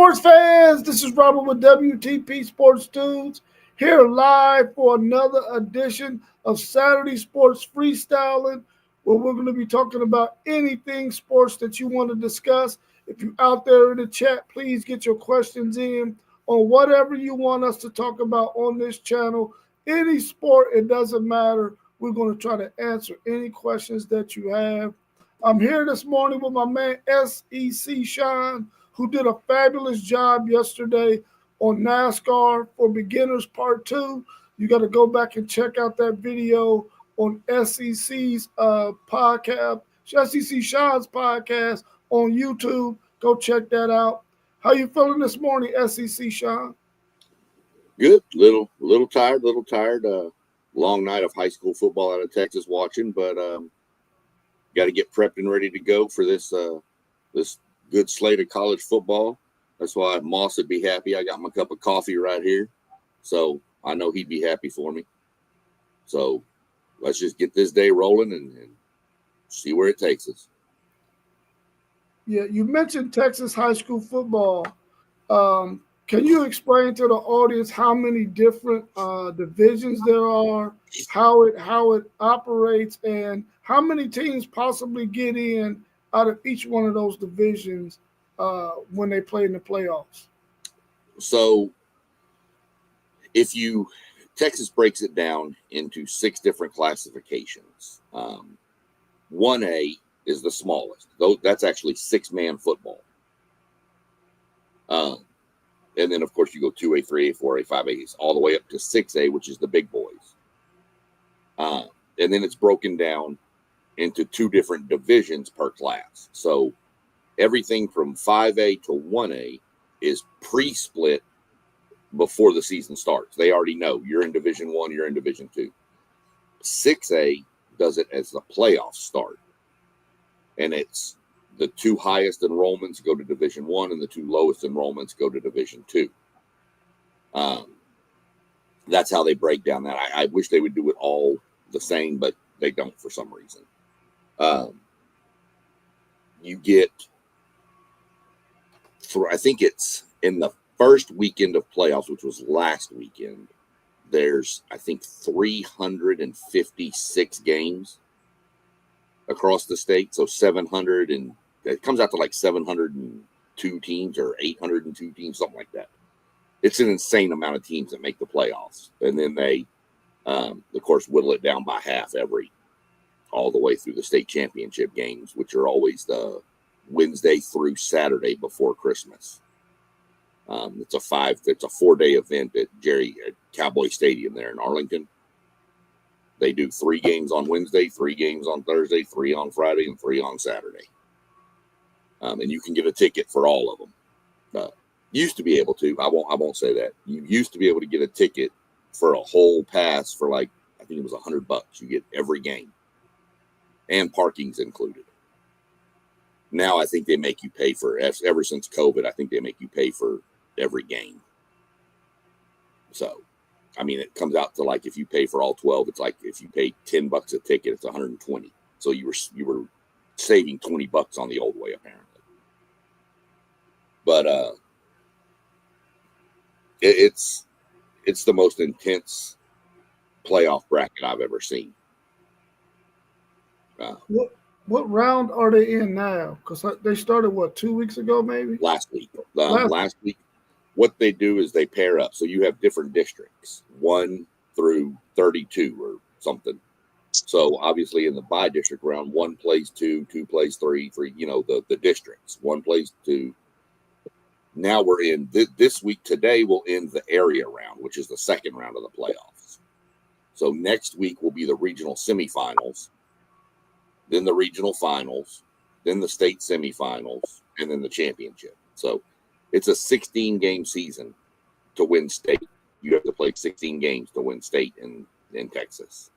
Sports fans, this is Robert with WTP Sports Tunes here live for another edition of Saturday Sports Freestyling, where we're going to be talking about anything sports that you want to discuss. If you're out there in the chat, please get your questions in on whatever you want us to talk about on this channel. Any sport, it doesn't matter. We're going to try to answer any questions that you have. I'm here this morning with my man SEC Sean, who did a fabulous job yesterday on NASCAR for Beginners Part 2. You got to go back and check out that video on SEC's podcast, SEC Sean's podcast on YouTube. Go check that out. How you feeling this morning, SEC Sean? Good. Little tired. Long night of high school football out of Texas watching, but got to get prepped and ready to go for this good slate of college football. That's why Moss would be happy. I got my cup of coffee right here, so I know he'd be happy for me. So let's just get this day rolling and see where it takes us. Yeah, you mentioned Texas high school football. Can you explain to the audience how many different divisions there are, how it operates, and how many teams possibly get in out of each one of those divisions when they play in the playoffs? So Texas breaks it down into 6 different classifications. 1A is the smallest. That's actually 6-man football. And then, of course, you go 2A, 3A, 4A, 5A, all the way up to 6A, which is the big boys. And then it's broken down into 2 different divisions per class. So everything from 5A to 1A is pre-split before the season starts. They already know you're in Division 1, you're in Division 2. 6A does it as the playoffs start. And it's the 2 highest enrollments go to Division 1 and the 2 lowest enrollments go to Division 2. That's how they break down that. I wish they would do it all the same, but they don't for some reason. You get, I think it's in the first weekend of playoffs, which was last weekend, there's, I think, 356 games across the state. So 700, and it comes out to like 702 teams or 802 teams, something like that. It's an insane amount of teams that make the playoffs. And then they, of course, whittle it down by half all the way through the state championship games, which are always the Wednesday through Saturday before Christmas. It's a 4-day event at Cowboy Stadium there in Arlington. They do 3 games on Wednesday, 3 games on Thursday, 3 on Friday, and 3 on Saturday. And you can get a ticket for all of them. Used to be able to. I won't say that. You used to be able to get a ticket for a whole pass for I think it was $100. You get every game, and parking's included. Now I think they make you pay for, ever since COVID, I think they make you pay for every game. So, I mean, it comes out to if you pay for all 12, it's like if you pay $10 a ticket, it's $120. So you were saving $20 on the old way, apparently. But it's the most intense playoff bracket I've ever seen. What round are they in now? Because they started, 2 weeks ago, maybe? Last week. Last week, what they do is they pair up. So you have different districts, 1 through 32 or something. So obviously in the bi-district round, 1 plays 2, 2 plays 3, the districts. 1 plays 2. Now we're in this week. Today we'll end the area round, which is the second round of the playoffs. So next week will be the regional semifinals, then the regional finals, then the state semifinals, and then the championship. So it's a 16-game season to win state. You have to play 16 games to win state in Texas.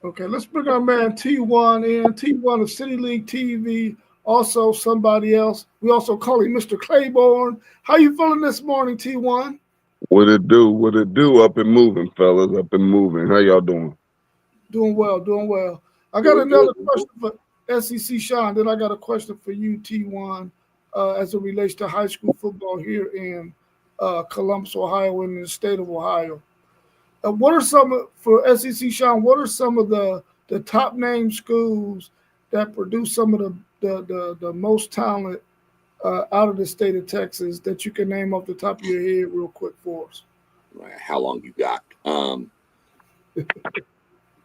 Okay, let's bring our man T1 in. T1 of City League TV, also somebody else. We also call him Mr. Claiborne. How you feeling this morning, T1? What it do? What it do? Up and moving, fellas. Up and moving. How y'all doing? Doing well. I got another question for SEC Sean. Then I got a question for you, T1. as it relates to high school football here in Columbus, Ohio, and in the state of Ohio. What are for SEC, Sean? What are some of the top name schools that produce some of the most talent out of the state of Texas that you can name off the top of your head real quick for us? How long you got?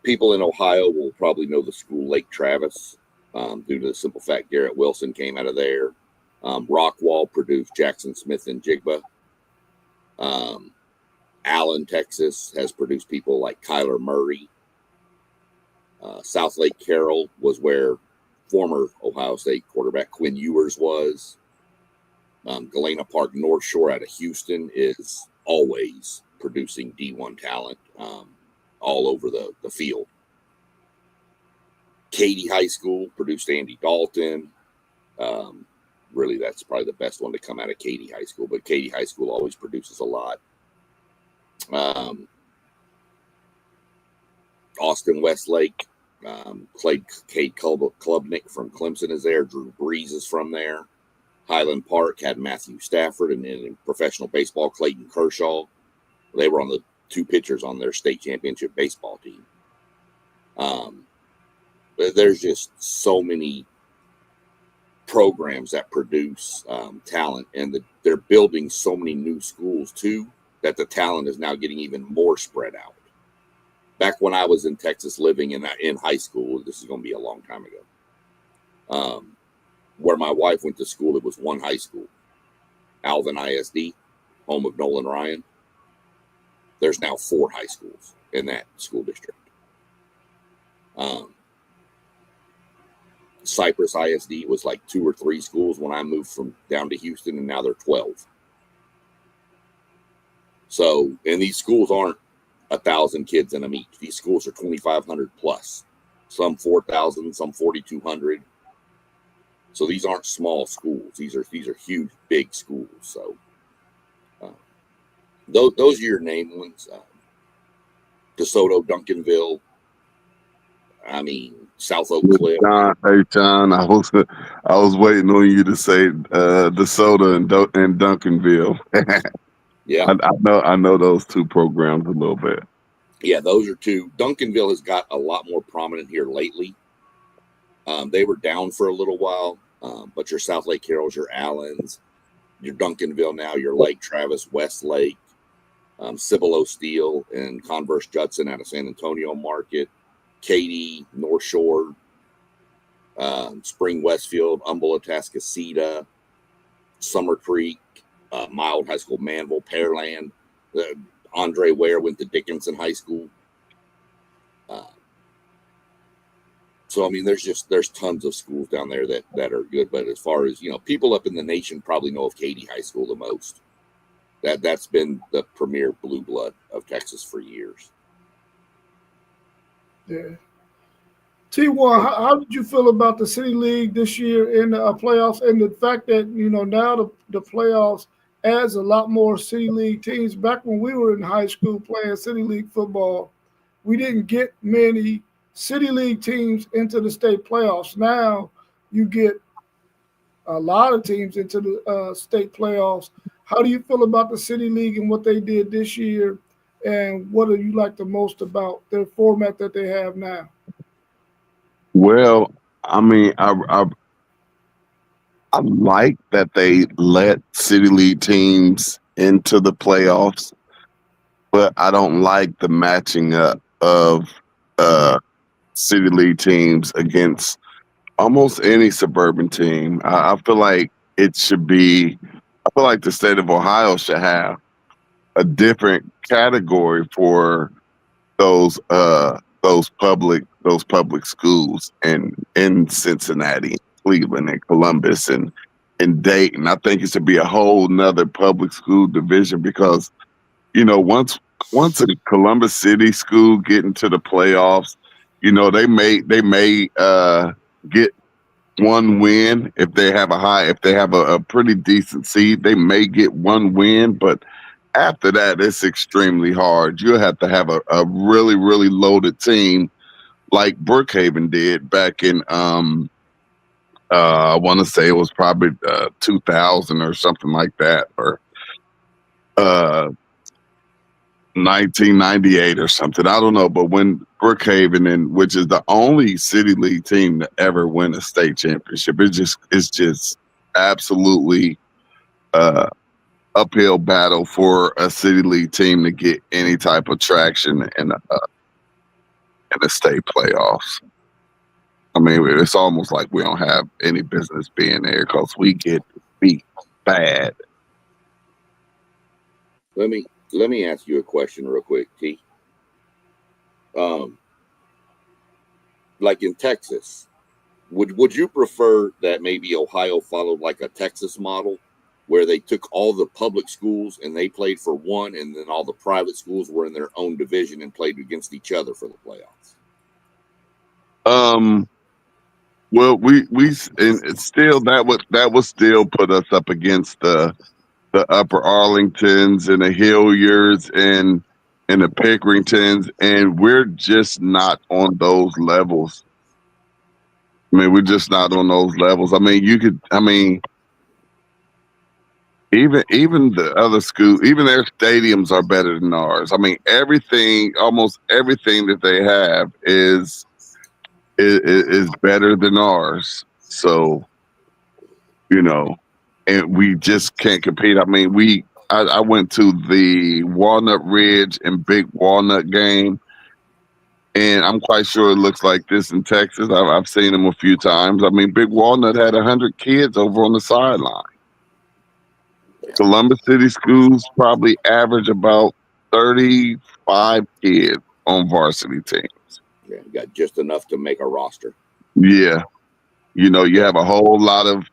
People in Ohio will probably know the school Lake Travis due to the simple fact Garrett Wilson came out of there. Rockwall produced Jackson Smith and Jigba. Allen, Texas has produced people like Kyler Murray. South Lake Carroll was where former Ohio State quarterback Quinn Ewers was. Galena Park North Shore out of Houston is always producing D1 talent all over the field. Katy High School produced Andy Dalton. Really, that's probably the best one to come out of Katy High School, but Katy High School always produces a lot. Austin Westlake, Cade Klubnik from Clemson is there. Drew Brees is from there. Highland Park had Matthew Stafford, and in professional baseball, Clayton Kershaw. They were on the two pitchers on their state championship baseball team. There's just so many programs that produce talent, and they're building so many new schools too that the talent is now getting even more spread out. Back when I was in Texas living in high school, this is going to be a long time ago, where my wife went to school, it was one high school, Alvin ISD, home of Nolan Ryan. There's now 4 high schools in that school district. Cypress ISD was like 2 or 3 schools when I moved from down to Houston, and now they're 12. So, and these schools aren't 1,000 kids in them each. These schools are 2,500 plus, some 4,000, some 4,200. So these aren't small schools. These are huge, big schools. So those are your name ones. DeSoto, Duncanville. I mean, South Oak Cliff. Hey John, I was waiting on you to say DeSoto and Duncanville. Yeah, I know those 2 programs a little bit. Yeah, those are 2. Duncanville has got a lot more prominent here lately. They were down for a little while, but your South Lake Carrolls, your Allens, your Duncanville now, your Lake Travis, Westlake, Cibolo Steel, and Converse Judson out of San Antonio Market, Katy, North Shore, Spring Westfield, Humboldt, Atascocita, Summer Creek, Mild High School, Manville, Pearland. Andre Ware went to Dickinson High School. So, I mean, there's tons of schools down there that are good. But as far as, people up in the nation probably know of Katy High School the most. That's been the premier blue blood of Texas for years. Yeah. T1, how did you feel about the City League this year in the playoffs, and the fact that, now the playoffs adds a lot more City League teams? Back when we were in high school playing City League football, we didn't get many City League teams into the state playoffs. Now you get a lot of teams into the state playoffs. How do you feel about the City League and what they did this year, and what do you like the most about their format that they have now? Well, I mean, I like that they let City League teams into the playoffs, but I don't like the matching up of City League teams against almost any suburban team. I feel like it should be. I feel like the state of Ohio should have a different category for those public schools in Cincinnati, Cleveland, and Columbus, and Dayton. I think it should be a whole nother public school division, because once a Columbus City school get into the playoffs, they may get one win if they have a pretty decent seed. They may get one win, but after that, it's extremely hard. You'll have to have a really, really loaded team like Brookhaven did back in I want to say it was probably 2000 or something like that, or 1998 or something. I don't know. But when Brookhaven, which is the only city league team to ever win a state championship, it's just absolutely uphill battle for a city league team to get any type of traction in the state playoffs. I mean, it's almost like we don't have any business being there because we get beat bad. Let me ask you a question real quick, T. Like in Texas, would you prefer that maybe Ohio followed like a Texas model, where they took all the public schools and they played for one, and then all the private schools were in their own division and played against each other for the playoffs? Well, we and still that would still put us up against the Upper Arlingtons and the Hilliards and the Pickeringtons, and we're just not on those levels. I mean, we're just not on those levels. I mean, even the other schools, even their stadiums are better than ours. I mean, almost everything that they have is better than ours. So, and we just can't compete. I mean, I went to the Walnut Ridge and Big Walnut game, and I'm quite sure it looks like this in Texas. I've seen them a few times. I mean, Big Walnut had 100 kids over on the sideline. Columbus City schools probably average about 35 kids on varsity teams. Yeah, you got just enough to make a roster. Yeah. You have a whole lot of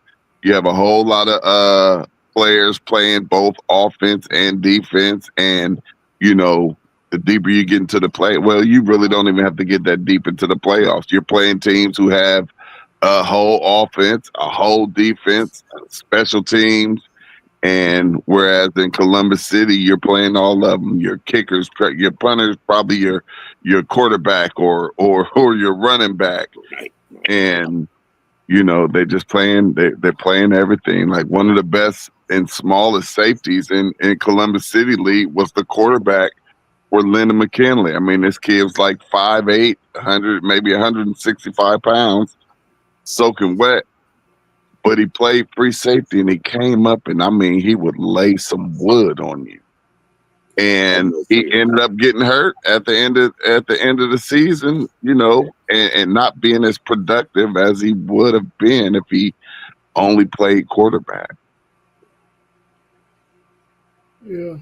players playing both offense and defense, and the deeper you get into the play, well, you really don't even have to get that deep into the playoffs. You're playing teams who have a whole offense, a whole defense, special teams, and whereas in Columbus City, you're playing all of them. Your kickers, your punters, probably your quarterback or your running back, and they're just playing. They're playing everything. Like one of the best and smallest safeties in Columbus City League was the quarterback for Lyndon McKinley. I mean, this kid's like 5'8", 100, maybe 165 pounds, soaking wet. But he played free safety, and he came up, and I mean, he would lay some wood on you. And he ended up getting hurt at the end of the season, and not being as productive as he would have been if he only played quarterback. Yeah.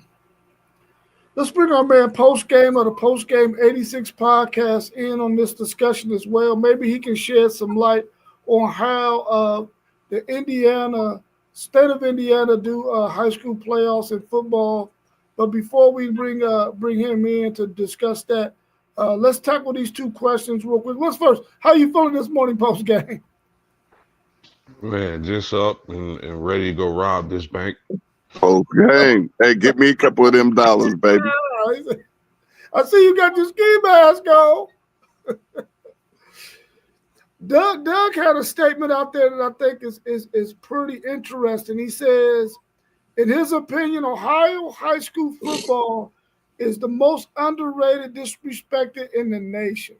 Let's bring our man Post Game of the Post Game 86 podcast in on this discussion as well. Maybe he can shed some light on how the state of Indiana do high school playoffs in football. But before we bring him in to discuss that, let's tackle these two questions real quick. Let's first, how you feeling this morning, Post Game? Man, just up and ready to go rob this bank. Post Game. Hey, give me a couple of them dollars, baby. I see you got your ski mask on. Doug had a statement out there that I think is pretty interesting. He says, in his opinion, Ohio high school football is the most underrated, disrespected in the nation.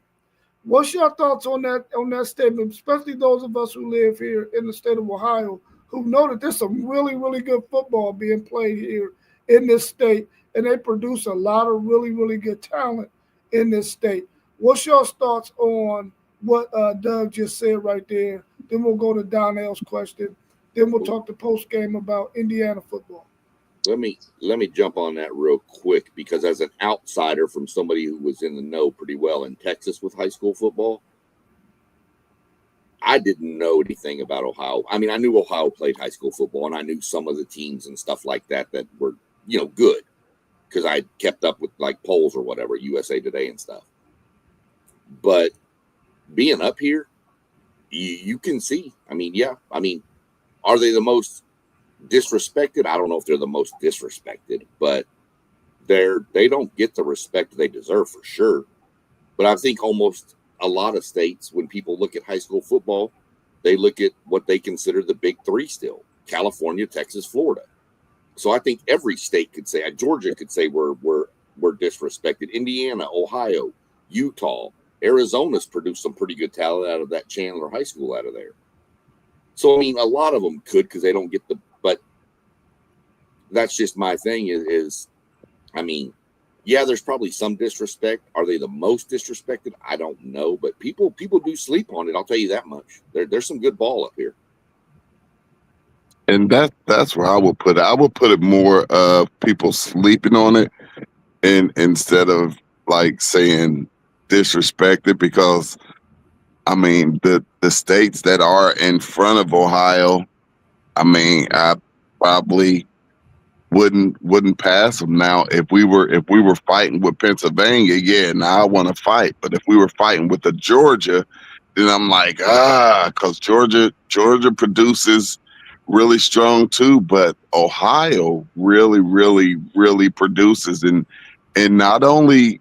What's your thoughts on that statement, especially those of us who live here in the state of Ohio, who know that there's some really, really good football being played here in this state, and they produce a lot of really, really good talent in this state? What's your thoughts on what Doug just said right there? Then we'll go to Donnell's question. Then we'll talk the post game about Indiana football. Let me jump on that real quick, because as an outsider from somebody who was in the know pretty well in Texas with high school football, I didn't know anything about Ohio. I mean, I knew Ohio played high school football, and I knew some of the teams and stuff like that were, good, because I kept up with like polls or whatever, USA Today and stuff. But being up here, you can see. I mean, yeah. I mean, are they the most disrespected? I don't know if they're the most disrespected, but they don't get the respect they deserve for sure. But I think almost a lot of states, when people look at high school football, they look at what they consider the big three still: California, Texas, Florida. So I think every state could say, Georgia could say we're disrespected. Indiana, Ohio, Utah, Arizona's produced some pretty good talent out of that Chandler High School out of there. So I mean, a lot of them could because they don't get the. But that's just my thing. Is I mean, yeah, there's probably some disrespect. Are they the most disrespected? I don't know, but people do sleep on it. I'll tell you that much. There's some good ball up here. And that's where I would put it. I would put it more of people sleeping on it, and instead of like saying disrespected, because I mean the states that are in front of Ohio, I mean I probably wouldn't pass them. Now if we were fighting with Pennsylvania, yeah, now I want to fight. But if we were fighting with the Georgia, then I'm like, because Georgia produces really strong too, but Ohio really produces, and not only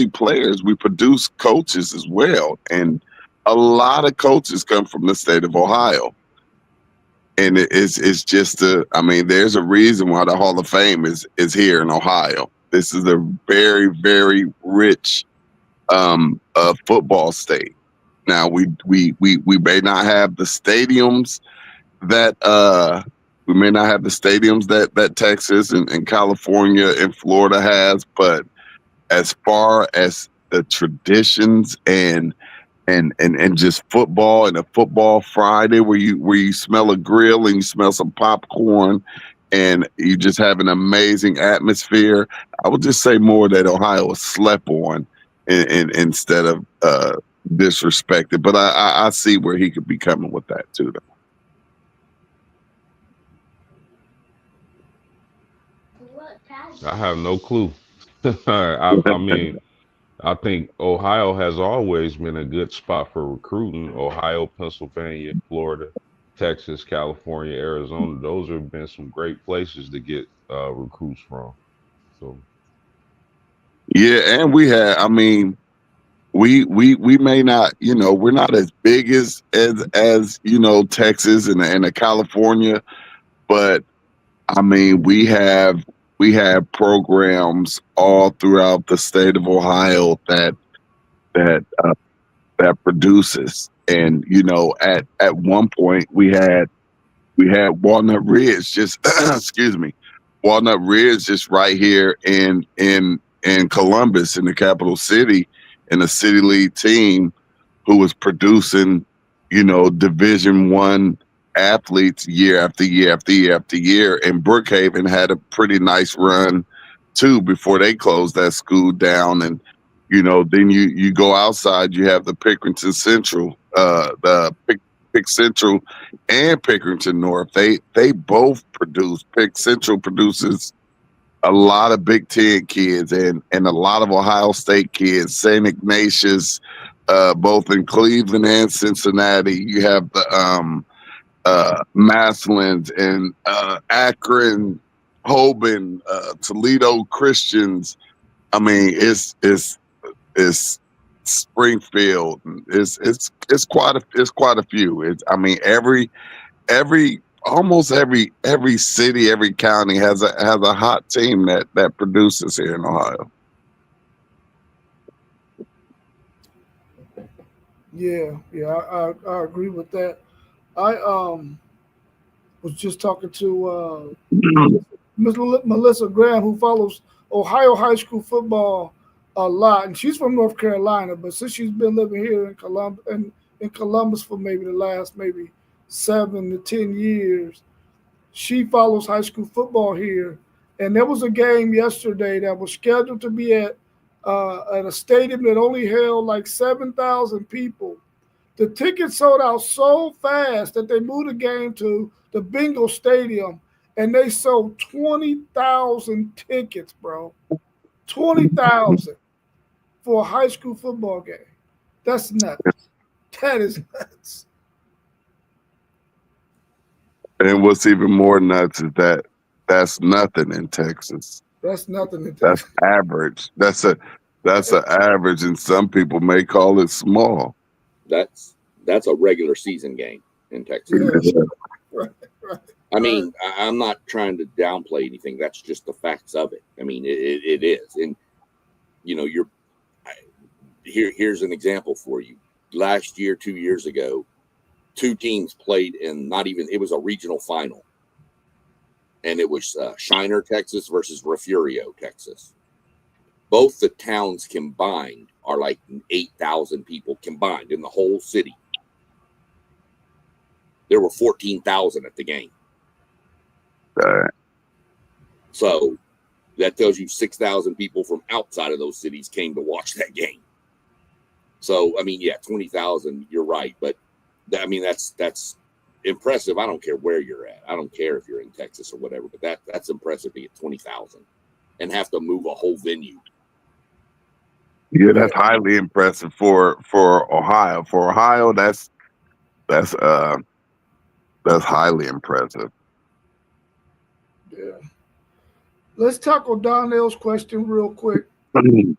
players, we produce coaches as well, and a lot of coaches come from the state of Ohio. And it's just I mean, there's a reason why the Hall of Fame is here in Ohio. This is a very rich football state. Now we may not have the stadiums that Texas and California and Florida has, but as far as the traditions and just football and a football Friday where you smell a grill and you smell some popcorn and you just have an amazing atmosphere, I would just say more that Ohio is slept on instead of disrespected. But I see where he could be coming with that too, though. I have no clue. I mean, I think Ohio has always been a good spot for recruiting. Ohio, Pennsylvania, Florida, Texas, California, Arizona. Those have been some great places to get recruits from. So Yeah, and we had, I mean, we may not, we're not as big as Texas and California, but I mean, we have programs all throughout the state of Ohio that that uh, that produces. And at one point we had Walnut Ridge just excuse me, Walnut Ridge just right here in Columbus, in the capital city, in a city league team who was producing, Division I athletes year after year after year after year. And Brookhaven had a pretty nice run too before they closed that school down. And then you go outside, you have the Pickerington Central, the Pick Central and Pickerington North. They both produce. Pick Central produces a lot of Big Ten kids and a lot of Ohio State kids. St. Ignatius, both in Cleveland and Cincinnati. You have the Massillons and Akron, Hoban, Toledo Christians. I mean, it's Springfield. It's quite a few. I mean, almost every city, every county has a hot team that produces here in Ohio. Yeah, I agree with that. I was just talking to Miss Melissa Graham, who follows Ohio high school football a lot, and she's from North Carolina, but since she's been living here in Columbus for maybe the last maybe 7 to 10 years, she follows high school football here. And there was a game yesterday that was scheduled to be at a stadium that only held like 7,000 people. The tickets sold out so fast that they moved the game to the Bingo Stadium, and they sold 20,000 tickets, bro. 20,000 for a high school football game. That's nuts. That is nuts. And what's even more nuts is that's nothing in Texas. That's nothing in That's Texas. average. That's an average, and some people may call it small. That's a regular season game. in Texas. Yes. Right, right. I mean, I'm not trying to downplay anything. That's just the facts of it. I mean, it is. And, you know, here's an example for you. Last year, 2 years ago, two teams played in it was a regional final. And it was Shiner, Texas versus Refugio, Texas. Both the towns combined are like 8,000 people combined in the whole city. There were 14,000 at the game. So that tells you 6,000 people from outside of those cities came to watch that game. So, I mean, yeah, 20,000, you're right. But, I mean, that's impressive. I don't care where you're at. I don't care if you're in Texas or whatever. But that's impressive to get 20,000 and have to move a whole venue. Yeah, that's highly impressive for Ohio. For Ohio, that's highly impressive. Yeah. Let's tackle Donnell's question real quick on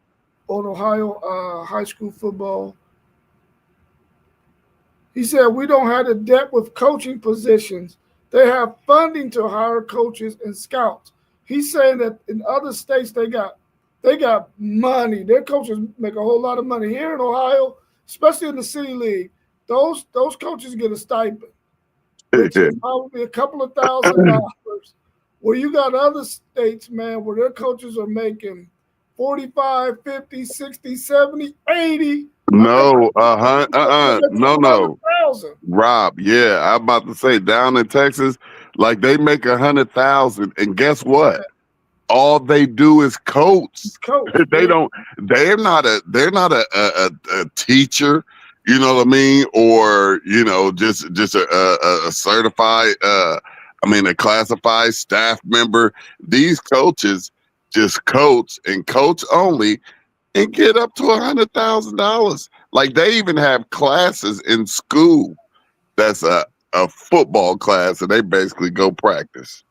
Ohio high school football. He said, we don't have the depth with coaching positions. They have funding to hire coaches and scouts. He's saying that in other states they got money. Their coaches make a whole lot of money. Here in Ohio, especially in the city league, those coaches get a stipend, which is probably a couple of $1,000. Where you got other states, man, where their coaches are making 45, 50, 60, 70, 80. No, no. Rob, yeah, I'm about to say down in Texas, like they make 100,000, and guess what? All they do is coach. They're not a teacher, you know what I mean, or you know, just a certified, a classified staff member. These coaches just coach and coach only, and get up to $100,000. Like they even have classes in school that's a football class, and they basically go practice.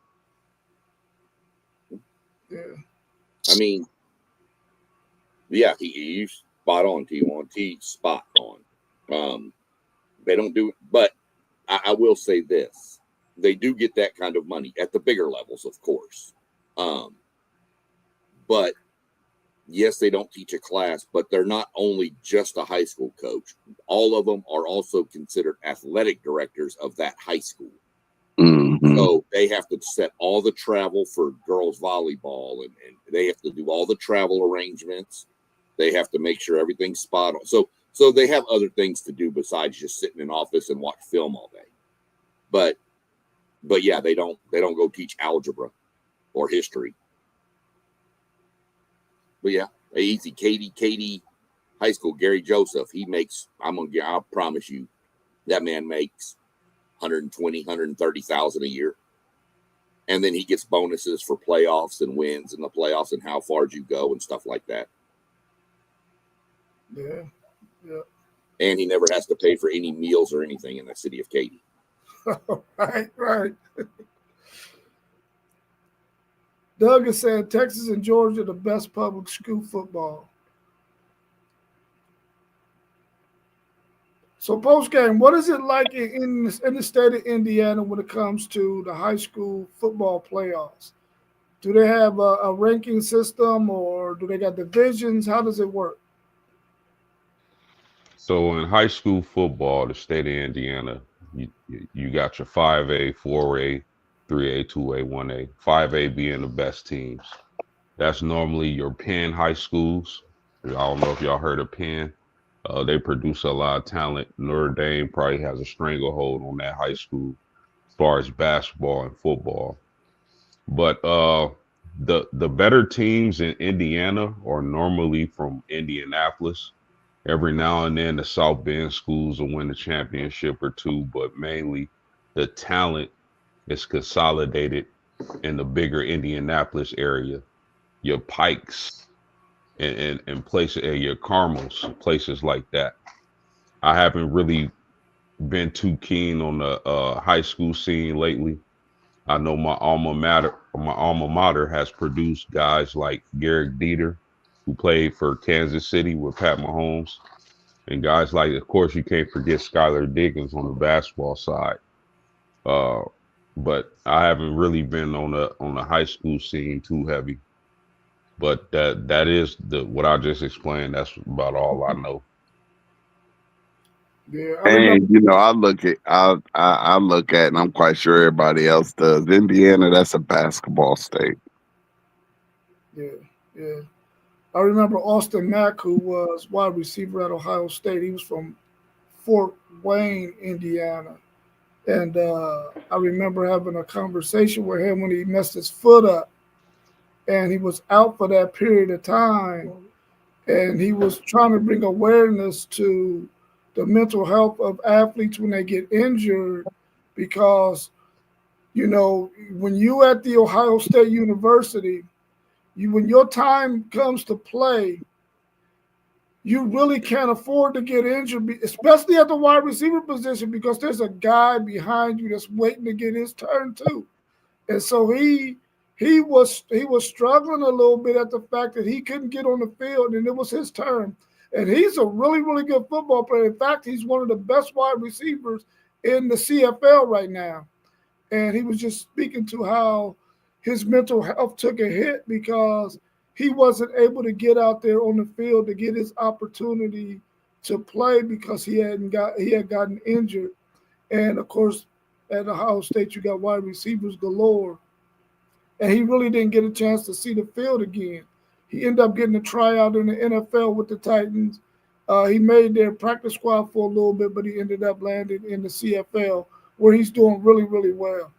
Yeah. I mean, yeah, you spot on, T1. Spot on. They don't do it, but I will say this. They do get that kind of money at the bigger levels, of course. But yes, they don't teach a class, but they're not only just a high school coach. All of them are also considered athletic directors of that high school. Mm-hmm. So they have to set all the travel for girls volleyball, and they have to do all the travel arrangements. They have to make sure everything's spot on. So they have other things to do besides just sit in an office and watch film all day. But yeah, they don't go teach algebra or history. But yeah, easy. Katie High School, Gary Joseph, he makes, I promise you, that man makes 120, 130,000 a year. And then he gets bonuses for playoffs and wins in the playoffs and how far you go and stuff like that. Yeah. Yeah. And he never has to pay for any meals or anything in the city of Katy. Right. Doug is saying Texas and Georgia are the best public school football. So post-game, what is it like in the state of Indiana when it comes to the high school football playoffs? Do they have a ranking system, or do they got divisions? How does it work? So in high school football, the state of Indiana, you got your 5A, 4A, 3A, 2A, 1A, 5A being the best teams. That's normally your Penn high schools. I don't know if y'all heard of Penn. They produce a lot of talent. Notre Dame probably has a stranglehold on that high school as far as basketball and football. But the better teams in Indiana are normally from Indianapolis. Every now and then the South Bend schools will win a championship or two, but mainly the talent is consolidated in the bigger Indianapolis area. Your Pikes and places, your Carmels, places like that. I haven't really been too keen on the high school scene lately. I know my alma mater has produced guys like Garrett Dieter, who played for Kansas City with Pat Mahomes, And guys like, of course, you can't forget Skylar Diggins on the basketball side. Uh, but I haven't really been on the high school scene too heavy. But that is the what I just explained. That's about all I know. Yeah, I remember. And I look at, and I'm quite sure everybody else does. Indiana, that's a basketball state. Yeah, yeah. I remember Austin Mack, who was wide receiver at Ohio State. He was from Fort Wayne, Indiana. And I remember having a conversation with him when he messed his foot up and he was out for that period of time. And he was trying to bring awareness to the mental health of athletes when they get injured because, when you at the Ohio State University, when your time comes to play, you really can't afford to get injured, especially at the wide receiver position, because there's a guy behind you that's waiting to get his turn too. And so he was struggling a little bit at the fact that he couldn't get on the field, and it was his turn. And he's a really, really good football player. In fact, he's one of the best wide receivers in the CFL right now. And he was just speaking to how his mental health took a hit because he wasn't able to get out there on the field to get his opportunity to play because he had gotten injured. And of course, at Ohio State, you got wide receivers galore, and he really didn't get a chance to see the field again. He ended up getting a tryout in the NFL with the Titans. He made their practice squad for a little bit, but he ended up landing in the CFL, where he's doing really, really well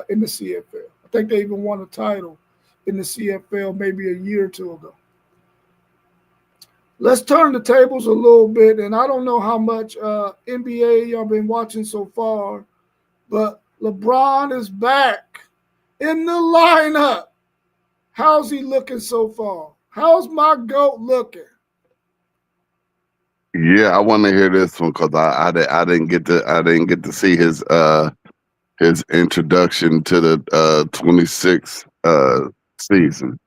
in the CFL. I think they even won a title in the CFL maybe a year or two ago. Let's turn the tables a little bit, and I don't know how much NBA y'all been watching so far, but LeBron is back in the lineup. How's he looking so far? How's my GOAT looking? Yeah, I want to hear this one because I didn't get to see his introduction to the 26 season.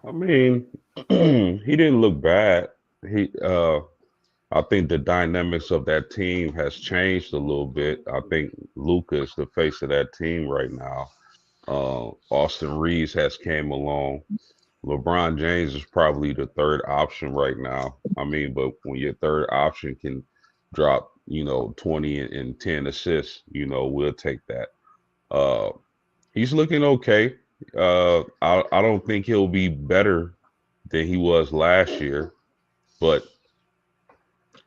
I mean, he didn't look bad. He I think the dynamics of that team has changed a little bit. I think Luka is the face of that team right now. Austin Reeves has came along. LeBron James is probably the third option right now. I mean, but when your third option can drop, 20 and 10 assists, we'll take that. Uh, he's looking okay. I don't think he'll be better than he was last year, but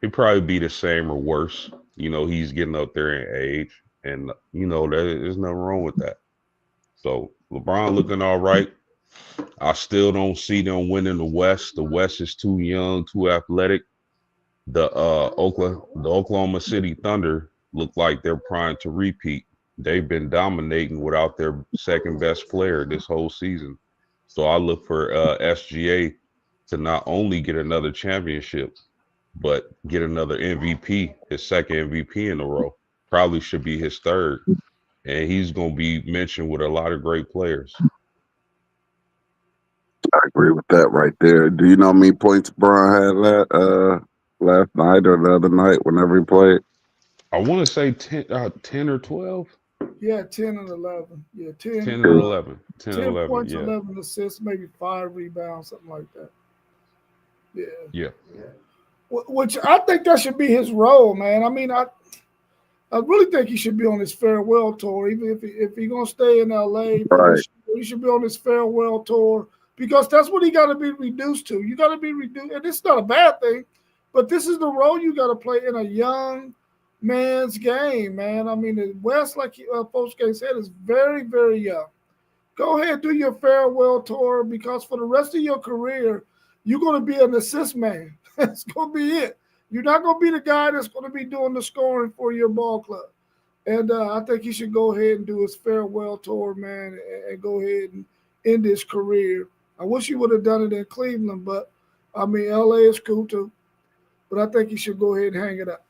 he'll probably be the same or worse. He's getting up there in age, and there's nothing wrong with that. So LeBron looking all right. I still don't see them winning the West. The West is too young, too athletic. The Oklahoma City Thunder look like they're primed to repeat. They've been dominating without their second best player this whole season. So I look for SGA to not only get another championship, but get another MVP, his second MVP in a row. Probably should be his third. And he's going to be mentioned with a lot of great players. I agree with that right there. Do you know how many points Bron had last night or the other night whenever he played? I want to say 10 or 12. Yeah, 10 and 11. Yeah, 10, 10 and 11. 10 and 10 11, points, yeah. 11 assists, maybe 5 rebounds, something like that. Yeah. Yeah. Which I think that should be his role, man. I mean, I really think he should be on his farewell tour, even if he's gonna stay in LA for Right. this year, he should be on his farewell tour because that's what he got to be reduced to. You got to be reduced, and it's not a bad thing, but this is the role you got to play in a young man's game, man. I mean, the West, like Folks said, is very, very young. Go ahead, do your farewell tour because for the rest of your career, you're going to be an assist man. That's going to be it. You're not going to be the guy that's going to be doing the scoring for your ball club. And I think he should go ahead and do his farewell tour, man, and go ahead and end his career. I wish he would have done it in Cleveland, but I mean, LA is cool too. But I think he should go ahead and hang it up.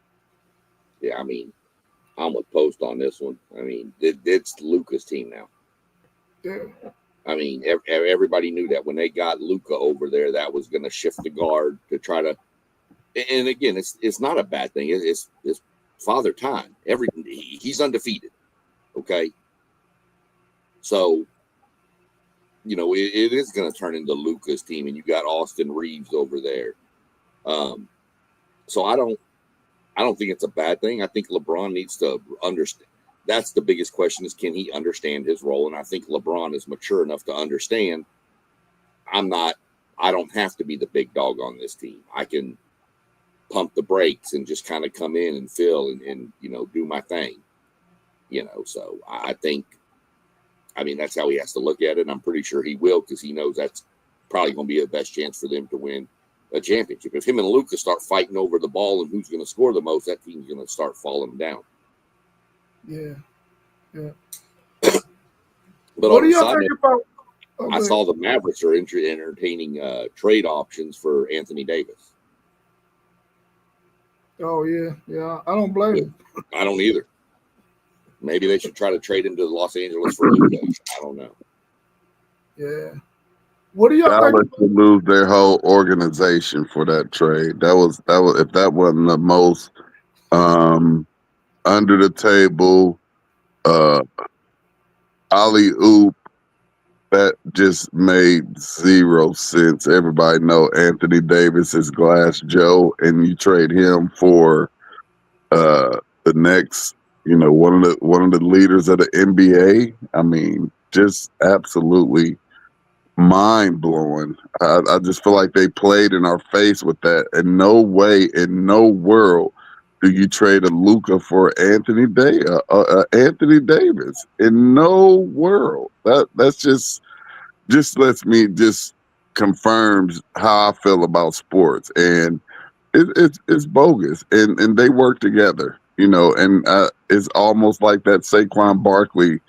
Yeah, I mean, I'm with Post on this one. I mean, it's Luka's team now. Yeah. I mean, everybody knew that when they got Luka over there, that was going to shift the guard to try to. And again, it's not a bad thing. It's father time. He's undefeated. Okay, so it is going to turn into Luka's team, and you got Austin Reeves over there. So I don't think it's a bad thing. I think LeBron needs to understand. That's the biggest question: is can he understand his role? And I think LeBron is mature enough to understand. I don't have to be the big dog on this team. I can pump the brakes and just kind of come in and fill and do my thing. So I think, that's how he has to look at it. And I'm pretty sure he will, because he knows that's probably going to be the best chance for them to win a championship. If him and Luka start fighting over the ball and who's going to score the most, that team's going to start falling down. Yeah. But what do you think about? I saw the Mavericks are entertaining trade options for Anthony Davis. Oh yeah. I don't blame him. I don't either. Maybe they should try to trade him to Los Angeles for Luka. I don't know. Yeah. What do y'all Dallas think? would lose their whole organization for that trade. That was if that wasn't the most under the table alley oop, that just made zero sense. Everybody know Anthony Davis is Glass Joe, and you trade him for the next, one of the leaders of the NBA. I mean, just absolutely mind blowing. I just feel like they played in our face with that. In no way, in no world, do you trade a Luka for Anthony Anthony Davis? In no world. That's just lets me just confirms how I feel about sports, and it's bogus. And they work together, and it's almost like that Saquon Barkley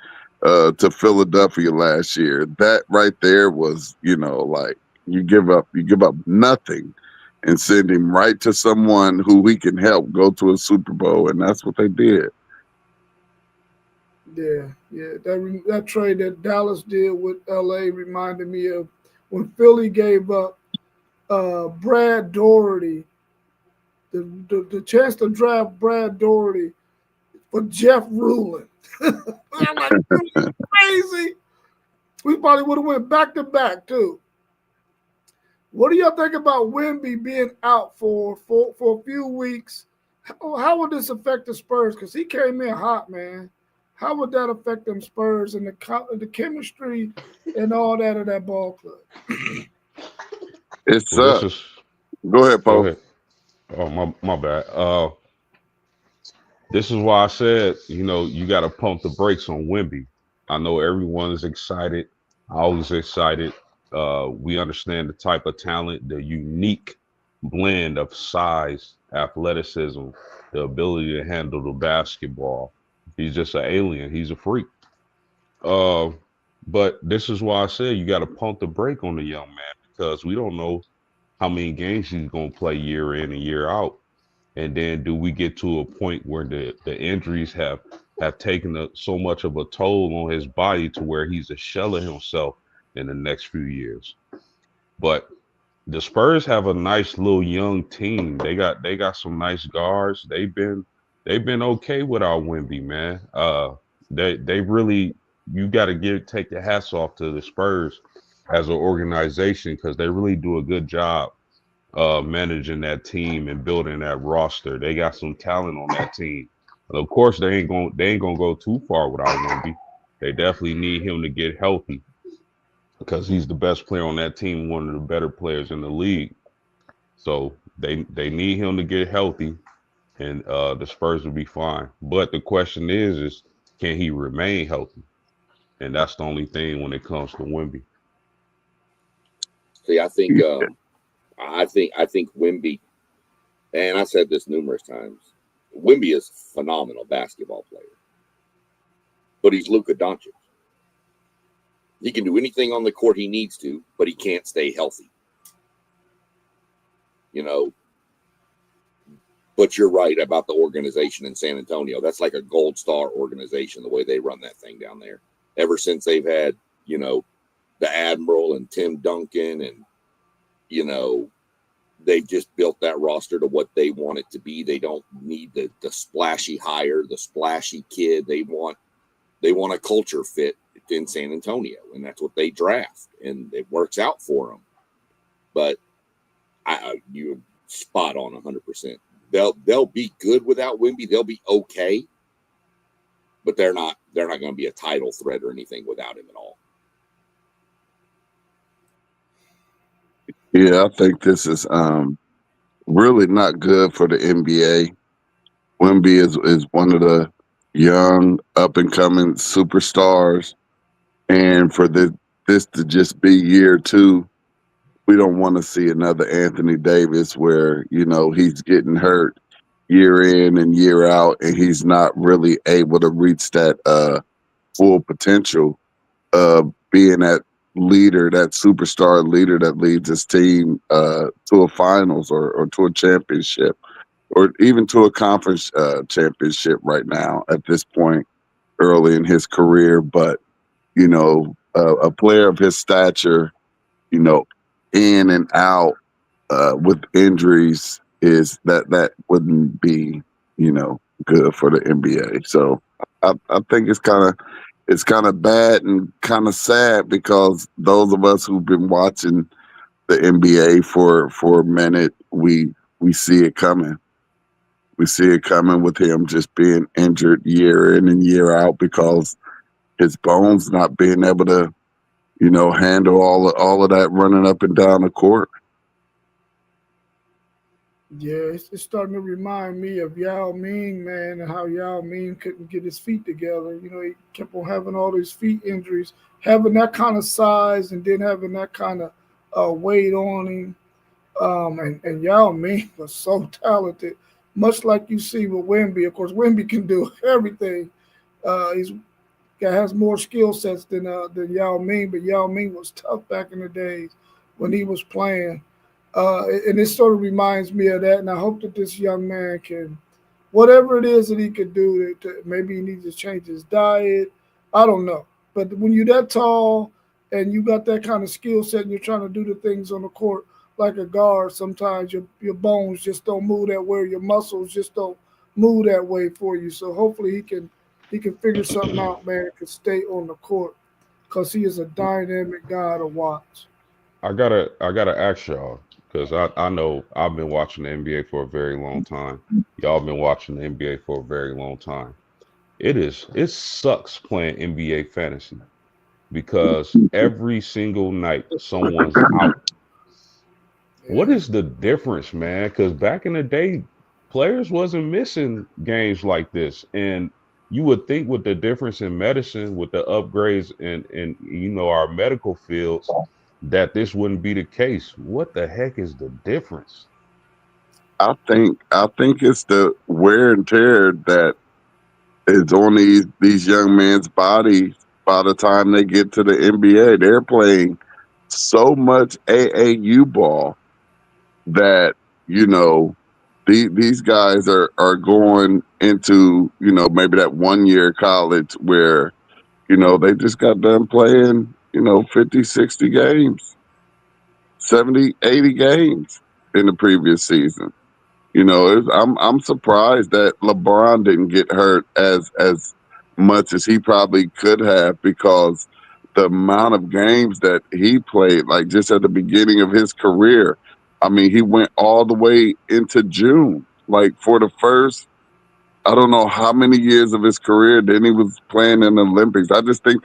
to Philadelphia last year. That right there was, like you give up nothing and send him right to someone who he can help go to a Super Bowl, and that's what they did. Yeah. That trade that Dallas did with LA reminded me of when Philly gave up Brad Doherty, the chance to draft Brad Doherty for Jeff Rulin. I'm like, crazy. We probably would have went back to back too. What do y'all think about Wemby being out for a few weeks? How would this affect the Spurs? Because he came in hot, man. How would that affect them Spurs and the chemistry and all that of that ball club? It's Well, this is. Go ahead, Go Pope. ahead. Oh, my bad. This is why I said, you got to pump the brakes on Wemby. I know everyone is excited. I was excited. We understand the type of talent, the unique blend of size, athleticism, the ability to handle the basketball. He's just an alien. He's a freak. Uh, but this is why I said you got to pump the brake on the young man, because we don't know how many games he's going to play year in and year out. And then do we get to a point where the injuries have taken so much of a toll on his body to where he's a shell of himself in the next few years? But the Spurs have a nice little young team. They got some nice guards. They've been okay without Wemby, man. They really, you got to take the hats off to the Spurs as an organization, because they really do a good job managing that team and building that roster. They got some talent on that team. And of course, they ain't gonna go too far without Wemby. They definitely need him to get healthy, because he's the best player on that team, one of the better players in the league. So they need him to get healthy, and the Spurs will be fine. But the question is can he remain healthy? And that's the only thing when it comes to Wemby. See, I think Wemby, and I said this numerous times, Wemby is a phenomenal basketball player, but he's Luka Doncic. He can do anything on the court he needs to, but he can't stay healthy. But you're right about the organization in San Antonio. That's like a gold star organization, the way they run that thing down there. Ever since they've had, the Admiral and Tim Duncan, and you know, they just built that roster to what they want it to be. They don't need the splashy hire, the splashy kid. They want a culture fit in San Antonio, and that's what they draft, and it works out for them. But you spot on 100%. They'll be good without Wemby. They'll be okay, but they're not going to be a title threat or anything without him at all. Yeah, I think this is really not good for the NBA. Wemby is one of the young up and coming superstars, and for this to just be year two, we don't want to see another Anthony Davis where he's getting hurt year in and year out, and he's not really able to reach that full potential of being that leader, that superstar leader that leads his team to a finals or to a championship or even to a conference championship right now at this point early in his career. But, a player of his stature, you know, in and out with injuries is that wouldn't be, good for the NBA. So I think it's kind of bad and kind of sad because those of us who've been watching the NBA for a minute, we see it coming. We see it coming with him just being injured year in and year out because his bones not being able to, handle all of that running up and down the court. Yeah, it's starting to remind me of Yao Ming, man, and how Yao Ming couldn't get his feet together. He kept on having all these feet injuries, having that kind of size, and then having that kind of weight on him. And Yao Ming was so talented, much like you see with Wemby. Of course, Wemby can do everything. He's guy has more skill sets than Yao Ming, but Yao Ming was tough back in the days when he was playing. And it sort of reminds me of that. And I hope that this young man can, whatever it is that he could do, maybe he needs to change his diet. I don't know. But when you're that tall and you got that kind of skill set and you're trying to do the things on the court like a guard, sometimes your bones just don't move that way. Your muscles just don't move that way for you. So hopefully he can figure something out, man, and can stay on the court because he is a dynamic guy to watch. I gotta ask y'all because I know I've been watching the NBA for a very long time. Y'all been watching the NBA for a very long time. It sucks playing NBA fantasy because every single night someone's out. What Yeah. is the difference, man? Because back in the day, players wasn't missing games like this, and you would think with the difference in medicine, with the upgrades in our medical fields, that this wouldn't be the case. What the heck is the difference? I think it's the wear and tear that is on these young men's bodies by the time they get to the NBA. They're playing so much AAU ball that you know these guys are going into maybe that 1 year college where they just got done playing 50, 60 games, 70, 80 games in the previous season. I'm surprised that LeBron didn't get hurt as much as he probably could have because the amount of games that he played, like just at the beginning of his career, I mean, he went all the way into June, like for the first, I don't know how many years of his career. Then he was playing in the Olympics. I just think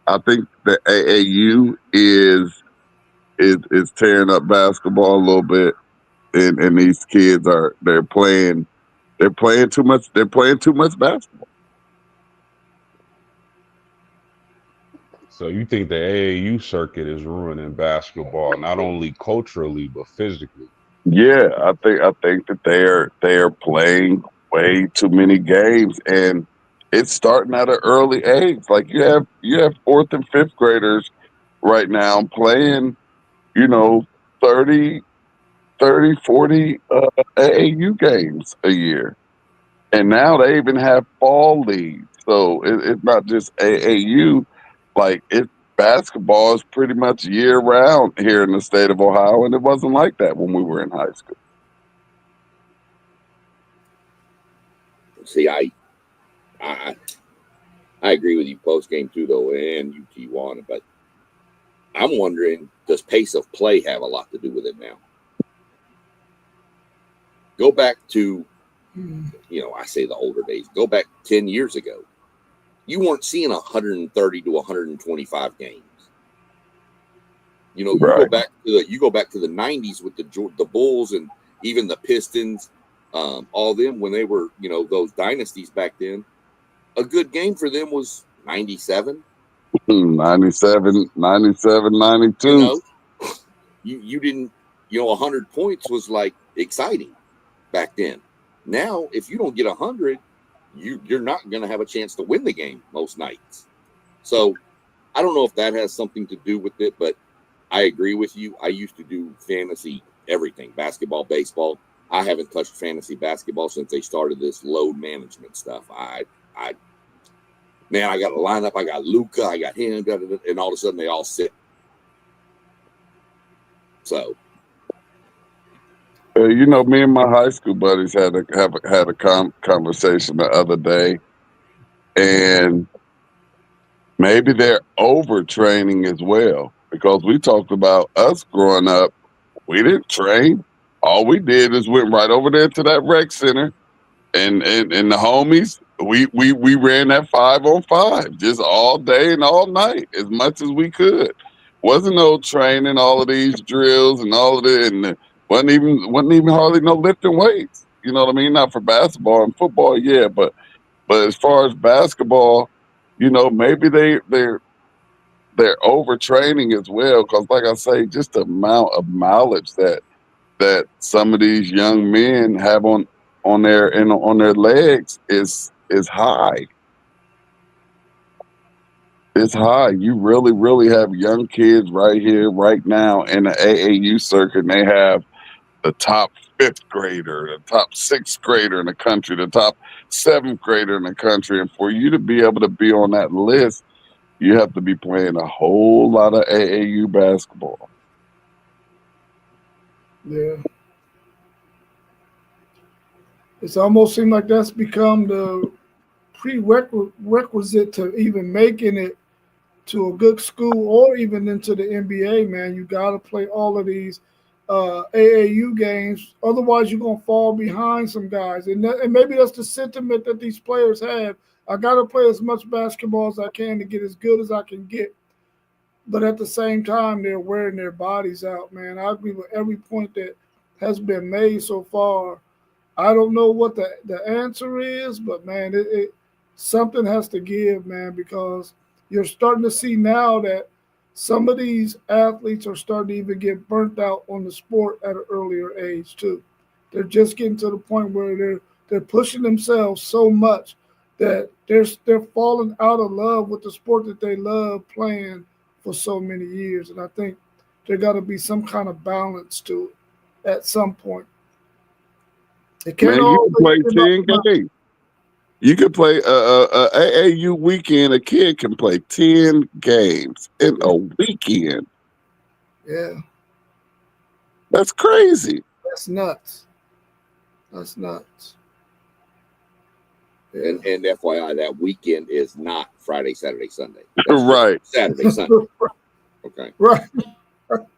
I think the AAU is tearing up basketball a little bit, and these kids they're playing too much basketball. So you think the AAU circuit is ruining basketball, not only culturally but physically? Yeah, I think that they're playing way too many games, and it's starting at an early age. Like you have fourth and fifth graders right now playing, you know, 30, 30, 40 AAU games a year. And now they even have fall leagues. So it's not just AAU. Like basketball is pretty much year round here in the state of Ohio, and it wasn't like that when we were in high school. See, I I agree with you post game too, though, and UT won. But I'm wondering, does pace of play have a lot to do with it now? Go back to, I say the older days. Go back 10 years ago. You weren't seeing 130 to 125 games. You Right. go back to the 90s with the Bulls and even the Pistons, all them when they were those dynasties back then. A good game for them was 97. 97, 92. You didn't 100 points was like exciting back then. Now, if you don't get 100, you're not going to have a chance to win the game most nights. So I don't know if that has something to do with it, but I agree with you. I used to do fantasy everything, basketball, baseball. I haven't touched fantasy basketball since they started this load management stuff. I got a lineup. I got Luca. I got him, and all of a sudden they all sit. So, me and my high school buddies had a conversation the other day, and maybe they're overtraining as well, because we talked about us growing up. We didn't train. All we did is went right over there to that rec center, and the homies, we ran that 5-on-5 just all day and all night as much as we could. Wasn't no training, all of these drills and all of it, and wasn't even hardly no lifting weights. You know what I mean? Not for basketball and football, yeah, but as far as basketball, maybe they're overtraining as well, because like I say, just the amount of mileage that some of these young men have on their legs is high. It's high. You really, really have young kids right here, right now in the AAU circuit, and they have the top fifth grader, the top sixth grader in the country, the top seventh grader in the country. And for you to be able to be on that list, you have to be playing a whole lot of AAU basketball. Yeah. It's almost seemed like that's become the prerequisite to even making it to a good school or even into the NBA, man. You got to play all of these AAU games. Otherwise, you're going to fall behind some guys. And maybe that's the sentiment that these players have. I got to play as much basketball as I can to get as good as I can get. But at the same time, they're wearing their bodies out, man. I agree with every point that has been made so far. I don't know what the answer is, but man, something has to give, man, because you're starting to see now that some of these athletes are starting to even get burnt out on the sport at an earlier age too. They're just getting to the point where they're pushing themselves so much that they're falling out of love with the sport that they love playing for so many years. And I think there got to be some kind of balance to it at some point. It can't Man, you always can play be 10 about games. You can play a AAU weekend. A kid can play 10 games in a weekend. yeah, That's crazy. that's nuts. That's nuts. Yeah. and FYI, that weekend is not Friday, Saturday, Sunday. That's Right. Saturday, Sunday. Okay. Right.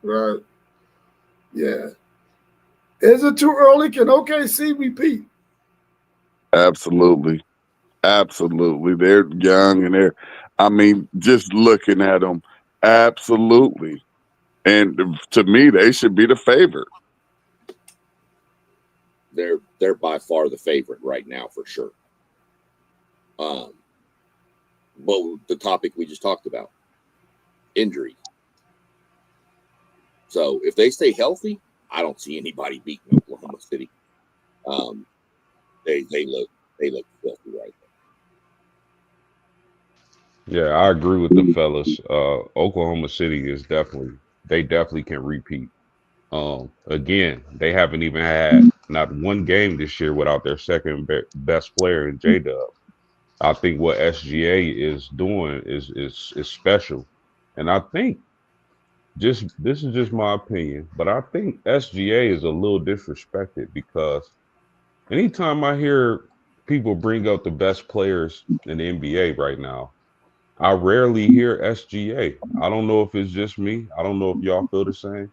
Right. Yeah. Is it too early? Can OKC repeat? Absolutely. Absolutely. They're young and just looking at them, absolutely. And to me, they should be the favorite. They're by far the favorite right now for sure. But the topic we just talked about, injuries. So if they stay healthy, I don't see anybody beating Oklahoma City. They look filthy right Yeah, I agree with the fellas. Oklahoma City they definitely can repeat. Again, they haven't even had not one game this year without their second best player in J Dub. I think what SGA is doing is special. And I think just this is just my opinion, but I think SGA is a little disrespected because anytime I hear people bring up the best players in the NBA right now, I rarely hear SGA. I don't know if it's just me. I don't know if y'all feel the same,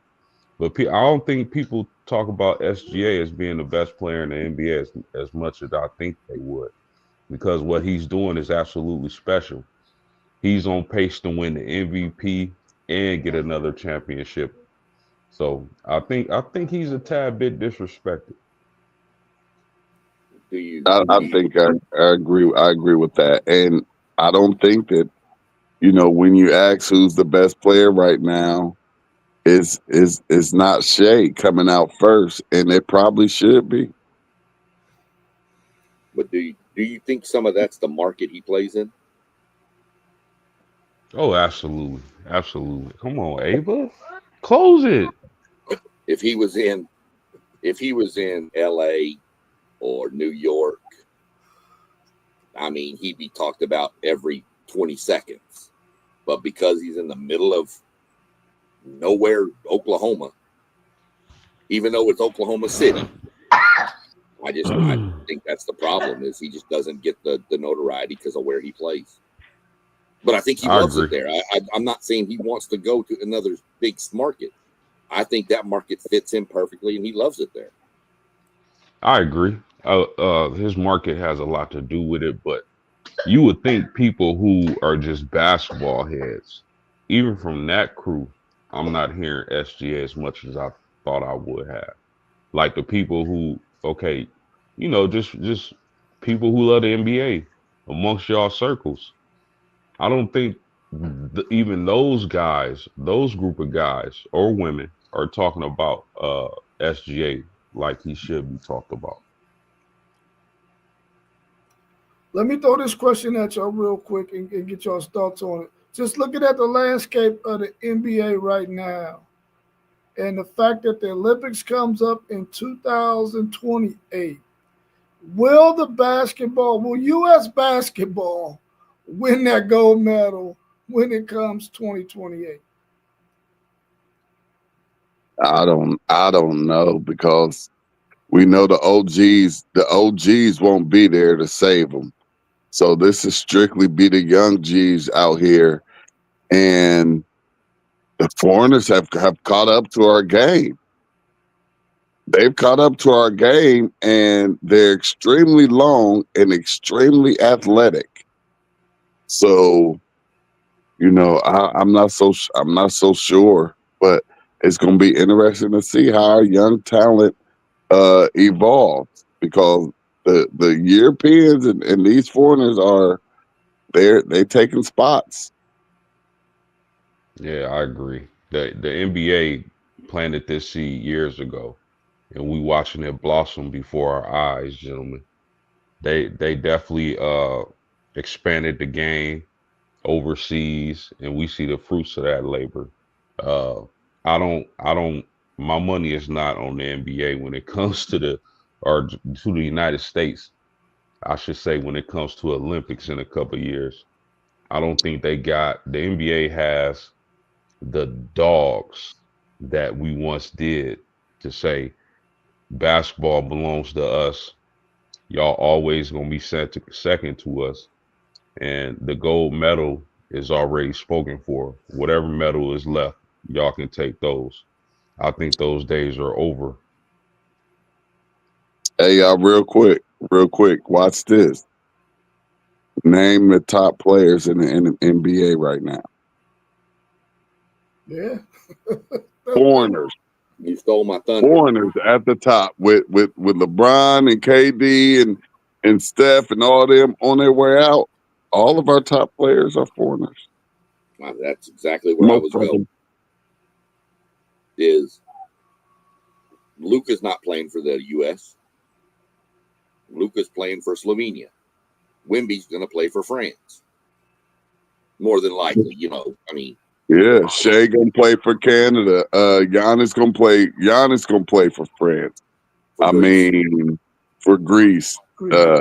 but I don't think people talk about SGA as being the best player in the NBA as much as I think they would, because what he's doing is absolutely special. He's on pace to win the MVP and get another championship. So I think he's a tad bit disrespected. Do you? I think I agree. I agree with that, and I don't think that when you ask who's the best player right now, is not Shea coming out first, and it probably should be. But do you think some of that's the market he plays in? Oh, absolutely, absolutely. Come on, Ava, close it. If he was in if he was in L.A. or New York, I mean, he'd be talked about every 20 seconds. But because he's in the middle of nowhere, Oklahoma, even though it's Oklahoma City, I think that's the problem is he just doesn't get the notoriety because of where he plays. But I think he I loves it agree. there. I'm not saying he wants to go to another big market. I think that market fits him perfectly, and he loves it there. I agree. His market has a lot to do with it, but you would think people who are just basketball heads, even from that crew, I'm not hearing SGA as much as I thought I would have. Like the people who, okay, just people who love the NBA amongst y'all circles. I don't think even those guys, those group of guys or women, are talking about SGA like he should be talked about. Let me throw this question at y'all real quick and get y'all's thoughts on it. Just looking at the landscape of the NBA right now, and the fact that the Olympics comes up in 2028, will U.S. basketball win that gold medal when it comes 2028? I don't know because we know the OGs won't be there to save them. So this is strictly be the young G's out here, and the foreigners have caught up to our game. They've caught up to our game, and they're extremely long and extremely athletic. So I'm not so sure, but it's going to be interesting to see how our young talent evolves because the Europeans and these foreigners they taking spots. Yeah, I agree. The NBA planted this seed years ago, and we watching it blossom before our eyes, gentlemen. They definitely expanded the game overseas, and we see the fruits of that labor. Uh, I don't. My money is not on the NBA when it comes to to the United States. I should say when it comes to Olympics in a couple of years. I don't think the NBA has the dogs that we once did to say basketball belongs to us. Y'all always gonna be second to us, and the gold medal is already spoken for. Whatever medal is left, y'all can take those. I think those days are over. Hey, y'all, real quick, watch this. Name the top players in the NBA right now. Yeah. Foreigners, You stole my thunder. foreigners at the top with LeBron and KD and Steph and all them on their way out. All of our top players are foreigners. That's exactly where I Most was of going. them. Is Luka's not playing for the U.S. Luka's playing for Slovenia. Wimby's going to play for France. More than likely, I mean, Yeah, Shea gonna play for Canada. Giannis gonna play for France. for I Greece. mean, for Greece. Greece.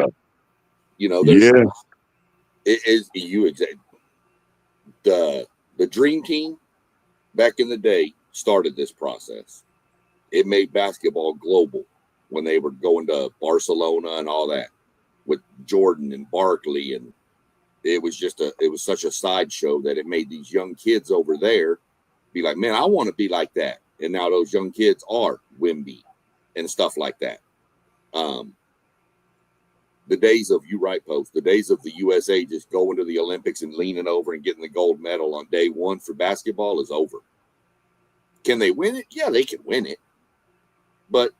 There's Yeah, it is you exact the The Dream Team back in the day started this process. It made basketball global when they were going to Barcelona and all that with Jordan and Barkley, and it was such a sideshow that it made these young kids over there be like, man, I want to be like that. And now those young kids are Wimby and stuff like that. The days of, you right, Post, the days of the USA just going to the Olympics and leaning over and getting the gold medal on day one for basketball is over. Can they win it? Yeah, they can win it. But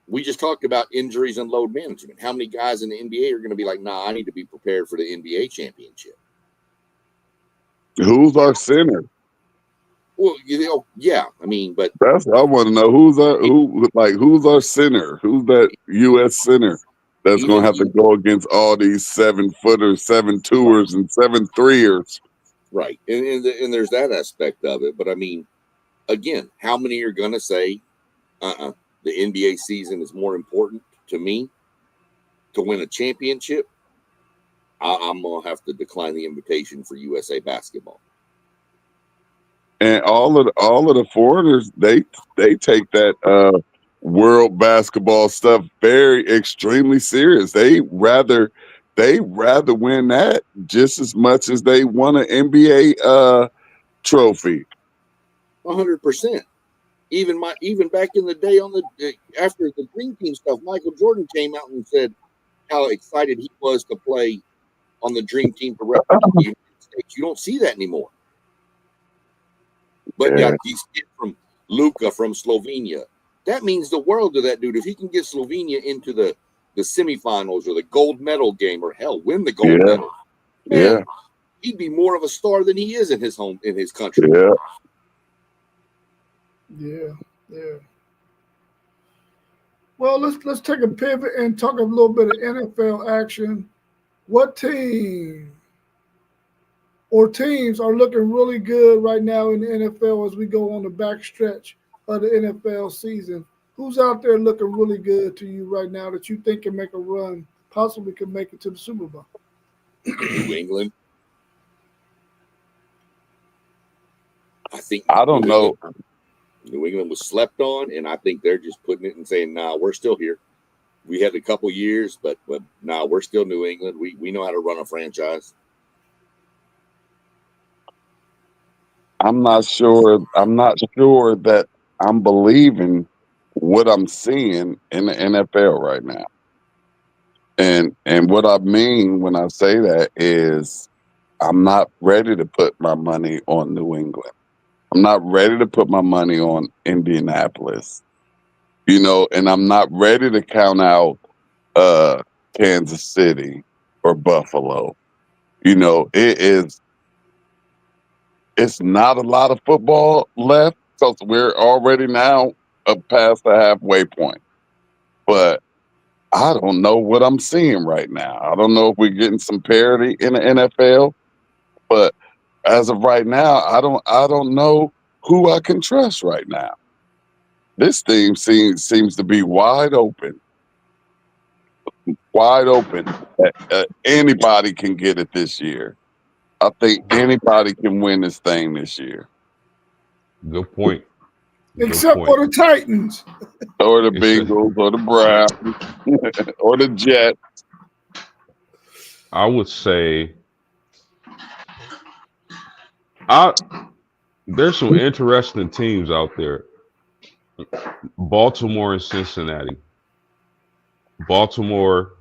we just talked about injuries and load management. How many guys in the NBA are going to be like, nah, I need to be prepared for the NBA championship? Who's our center? Well, yeah. I mean, but that's what I want to know. Who's our center? Who's that U.S. center that's going to have to go against all these 7-footers, 7-2ers, and 7-3ers? Right, and there's that aspect of it. But I mean, again, how many are going to say, the NBA season is more important to me to win a championship? I'm going to have to decline the invitation for USA basketball. And all of the foreigners, they take that world basketball stuff very extremely serious. They rather win that just as much as they won an NBA trophy. 100%. Even back in the day after the Dream Team stuff, Michael Jordan came out and said how excited he was to play on the Dream Team to represent the United States. You don't see that anymore. But yeah, these kids from Luka from Slovenia, that means the world to that dude. If he can get Slovenia into the semifinals or the gold medal game, or hell, win the gold medal, man, he'd be more of a star than he is in his country. Yeah. Well, let's take a pivot and talk a little bit of NFL action. What team or teams are looking really good right now in the NFL as we go on the back stretch of the NFL season? Who's out there looking really good to you right now that you think can make a run, possibly can make it to the Super Bowl? New England. I don't know. New England was slept on, and I think they're just putting it and saying, nah, we're still here. We had a couple years, but nah, we're still New England. We know how to run a franchise. I'm not sure that I'm believing what I'm seeing in the NFL right now. And what I mean when I say that is I'm not ready to put my money on New England. I'm not ready to put my money on Indianapolis. And I'm not ready to count out Kansas City or Buffalo. It's not a lot of football left because we're already now past the halfway point. But I don't know what I'm seeing right now. I don't know if we're getting some parity in the NFL, but as of right now, I don't know who I can trust right now. This team seems to be wide open. Wide open. Anybody can get it this year. I think anybody can win this thing this year. Good point. Except for the Titans. Or the Bengals, or the Browns, or the Jets. I would say there's some interesting teams out there. Baltimore and Cincinnati. Baltimore,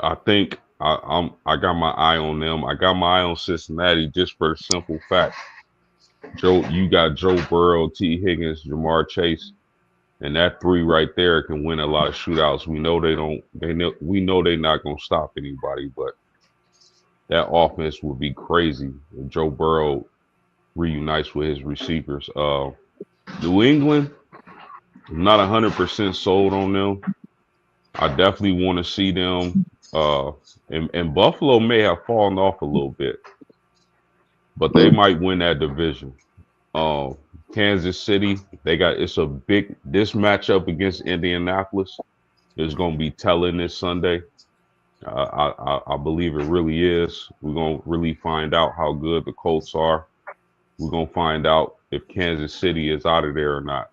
I think I got my eye on them. I got my eye on Cincinnati just for the simple fact. You got Joe Burrow, T. Higgins, Jamar Chase, and that three right there can win a lot of shootouts. We know we know they're not gonna stop anybody, but that offense would be crazy if Joe Burrow reunites with his receivers. New England, I'm not 100% sold on them. I definitely want to see them. And Buffalo may have fallen off a little bit, but they might win that division. Kansas City, this matchup against Indianapolis is going to be telling this Sunday. I believe it really is. We're going to really find out how good the Colts are. we're gonna find out if Kansas City is out of there or not.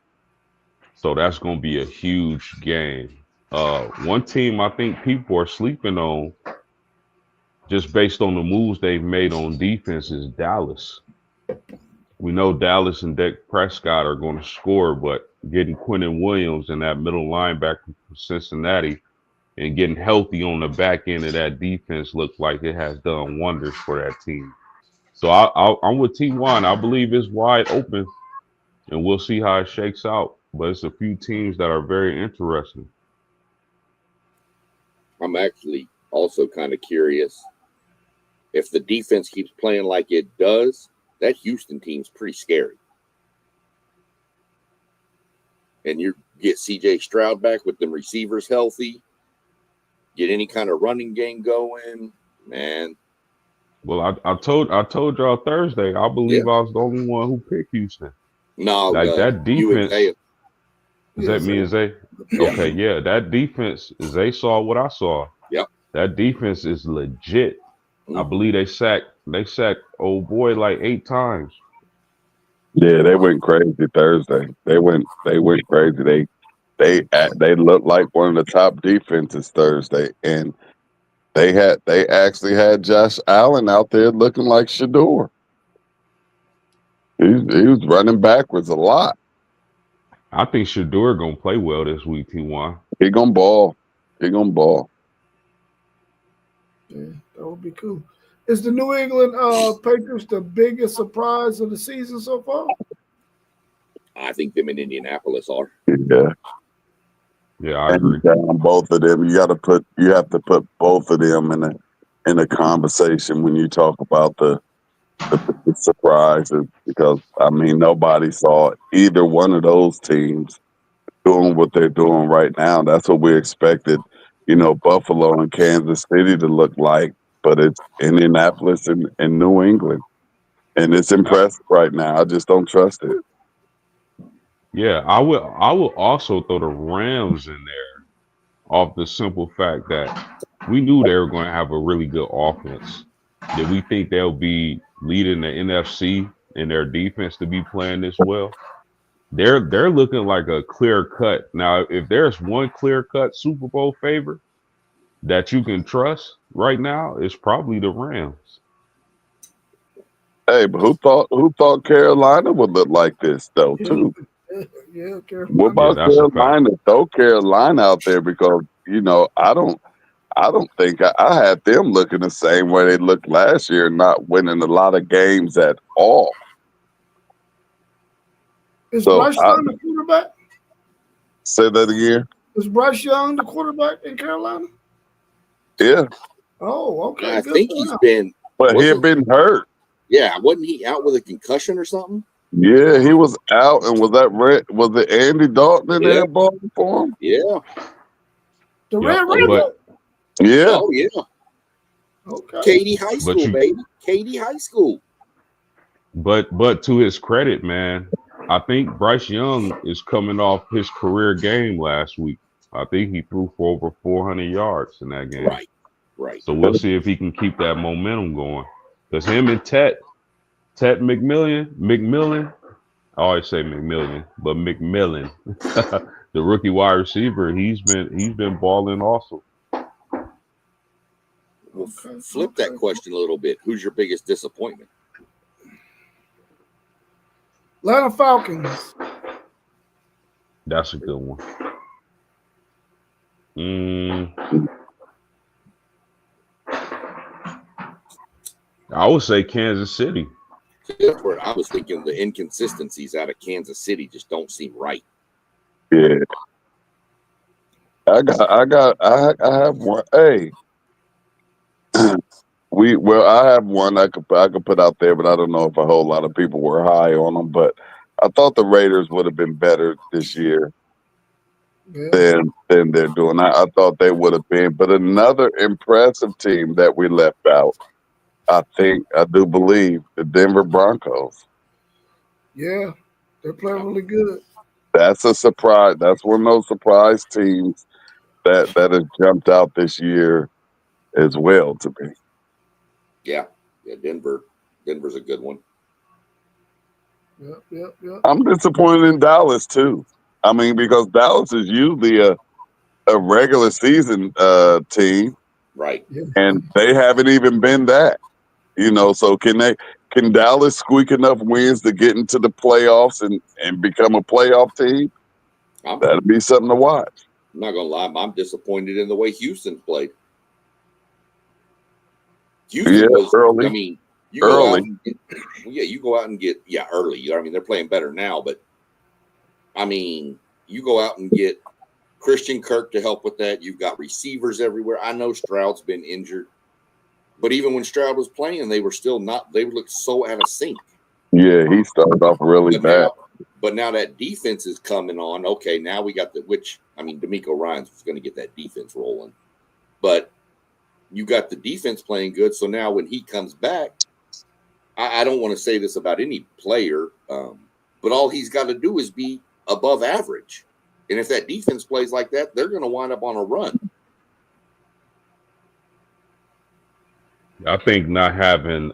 So that's gonna be a huge game. One team I think people are sleeping on just based on the moves they've made on defense is Dallas. We know Dallas and Dak Prescott are going to score, but getting Quentin Williams and that middle linebacker from Cincinnati and getting healthy on the back end of that defense looked like it has done wonders for that team. So I'm with T1. I believe it's wide open, and we'll see how it shakes out. But it's a few teams that are very interesting. I'm actually also kind of curious if the defense keeps playing like it does. That Houston team's pretty scary. And you get C.J. Stroud back with them receivers healthy, get any kind of running game going, man. Well, I told y'all Thursday. I believe I was the only one who picked Houston. No, like that defense. Is that me and Zay? Yeah. Okay, yeah, that defense. Zay saw what I saw. Yep. That defense is legit. I believe they sacked old boy like 8 times. Yeah, they went crazy Thursday. They went crazy. They looked like one of the top defenses Thursday, and they actually had Josh Allen out there looking like Shador. He was running backwards a lot. I think Shador gonna play well this week, T1. He gonna ball. He gonna ball. Yeah, that would be cool. Is the New England Patriots the biggest surprise of the season so far? I think them in Indianapolis are. Yeah. Yeah, I agree. Down both of them. You have to put both of them in a conversation when you talk about the surprises, because I mean nobody saw either one of those teams doing what they're doing right now. That's what we expected, Buffalo and Kansas City to look like, but it's Indianapolis and New England. And it's impressive right now. I just don't trust it. Yeah, I will also throw the Rams in there off the simple fact that we knew they were going to have a really good offense. Did we think they'll be leading the NFC and their defense to be playing this well? They're looking like a clear cut. Now, if there's one clear cut Super Bowl favorite that you can trust right now, it's probably the Rams. Hey, but who thought Carolina would look like this though, too? Yeah, Carolina. What about Carolina? Throw Carolina out there, because I don't think I had them looking the same way they looked last year, not winning a lot of games at all. Is Bryce Young the quarterback? Say that again. Is Bryce Young the quarterback in Carolina? Yeah. Oh, okay. I think he's been. But he had been hurt. Yeah, wasn't he out with a concussion or something? Yeah, he was out, and was it Andy Dalton in there balling for him? Yeah. The Red Raven? Yeah. Oh, yeah. Okay. Katy High School, baby. Katy High School. But to his credit, man, I think Bryce Young is coming off his career game last week. I think he threw for over 400 yards in that game. Right. So we'll see if he can keep that momentum going. Because him and Tet McMillan, I always say McMillian, but McMillan, the rookie wide receiver, he's been balling also. We'll flip that question a little bit. Who's your biggest disappointment? Atlanta Falcons. That's a good one. I would say Kansas City. That's where I was thinking the inconsistencies out of Kansas City just don't seem right. Yeah. I have one. Hey. I have one I could put out there, but I don't know if a whole lot of people were high on them. But I thought the Raiders would have been better this year than they're doing. I thought they would have been. But another impressive team that we left out, I do believe, the Denver Broncos. Yeah, they're playing really good. That's a surprise. That's one of those surprise teams that has jumped out this year as well to me. Yeah, Denver's a good one. Yep. I'm disappointed in Dallas too. I mean, because Dallas is usually a regular season team, Right. Yeah. and they haven't even been that. So can Dallas squeak enough wins to get into the playoffs and become a playoff team? I'm That'd be something to watch. not gonna lie, I'm disappointed in the way Houston played. Yeah, Houston was, I early, mean, you go out early. and get, yeah, you go out and get, early. I mean, they're playing better now, but I mean, you go out and get Christian Kirk to help with that. You've got receivers everywhere. I know Stroud's been injured, but even when Stroud was playing, they were still not. They looked so out of sync. Yeah, he started off really But bad. now that defense is coming on. Okay, now we got D'Amico Ryans was going to get that defense rolling, but you got the defense playing good. So now when he comes back, I don't want to say this about any player, but all he's got to do is be above average. And if that defense plays like that, they're going to wind up on a run. I think not having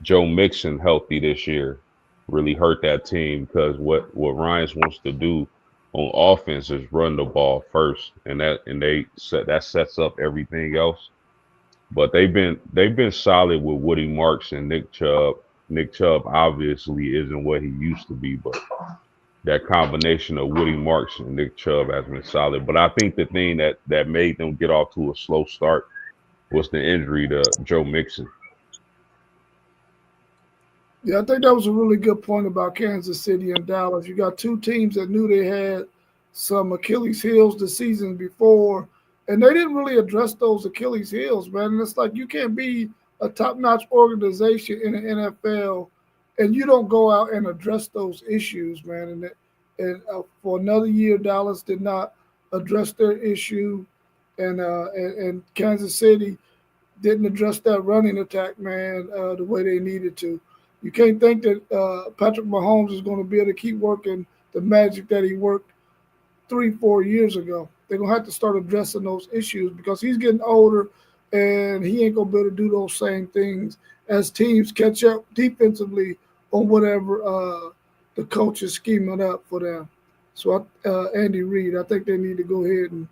Joe Mixon healthy this year really hurt that team because what Ryans wants to do on offense is run the ball first, and that sets up everything else. But they've been solid with Woody Marks and Nick Chubb. Nick Chubb obviously isn't what he used to be, but that combination of Woody Marks and Nick Chubb has been solid. But I think the thing that made them get off to a slow start was the injury to Joe Mixon. Yeah, I think that was a really good point about Kansas City and Dallas. You got two teams that knew they had some Achilles heels the season before, and they didn't really address those Achilles heels, man. And it's like you can't be a top-notch organization in the NFL and you don't go out and address those issues, man. And for another year, Dallas did not address their issue, and Kansas City didn't address that running attack, man, the way they needed to. You can't think that Patrick Mahomes is going to be able to keep working the magic that he worked 3, 4 years ago. They're going to have to start addressing those issues because he's getting older and he ain't going to be able to do those same things as teams catch up defensively on whatever the coach is scheming up for them. So, Andy Reid, I think they need to go ahead and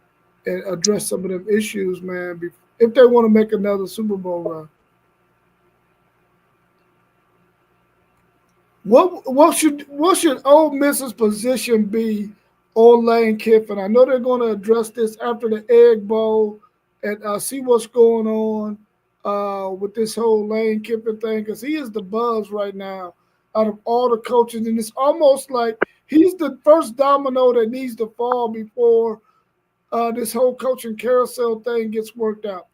address some of them issues, man, if they want to make another Super Bowl run. What should Ole Miss's position be on Lane Kiffin? I know they're going to address this after the Egg Bowl and see what's going on with this whole Lane Kiffin thing because he is the buzz right now out of all the coaches, and it's almost like he's the first domino that needs to fall before this whole coaching carousel thing gets worked out.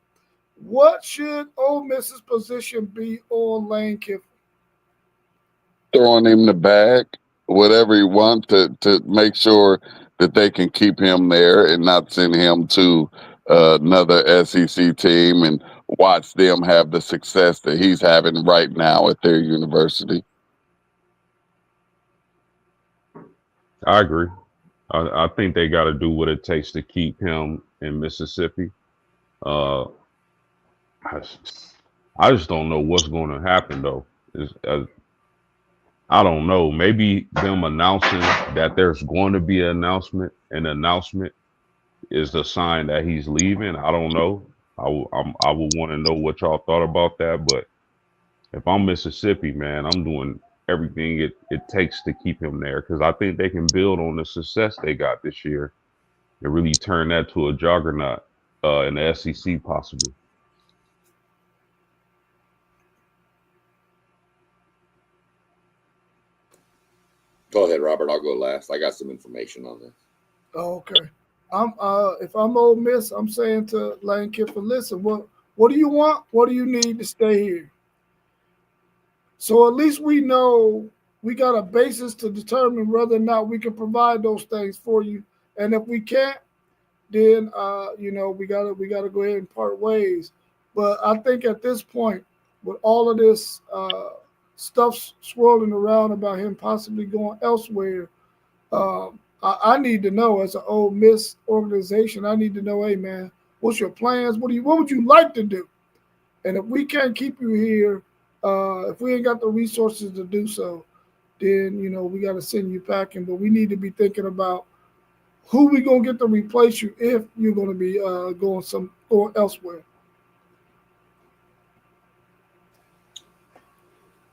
What should Ole Miss's position be on Lane Kiffin? Throwing him the bag, whatever he wants to make sure that they can keep him there and not send him to another SEC team and watch them have the success that he's having right now at their university. I agree. I think they got to do what it takes to keep him in Mississippi. Uh, I just don't know what's going to happen though. I don't know. Maybe them announcing that there's going to be an announcement is the sign that he's leaving. I don't know. I would want to know what y'all thought about that. But if I'm Mississippi, man, I'm doing everything it takes to keep him there because I think they can build on the success they got this year and really turn that to a juggernaut in the SEC possibly. Go ahead, Robert. I'll go last. I got some information on this. Oh, okay. If I'm Ole Miss, I'm saying to Lane Kiffin, listen, what do you want? What do you need to stay here? So at least we know we got a basis to determine whether or not we can provide those things for you. And if we can't, then we gotta go ahead and part ways. But I think at this point, with all of this stuff swirling around about him possibly going elsewhere, I need to know as an Ole Miss organization. I need to know, hey man, what's your plans? What would you like to do? And if we can't keep you here, if we ain't got the resources to do so, then we got to send you packing. But we need to be thinking about who we gonna get to replace you if you're gonna be going elsewhere.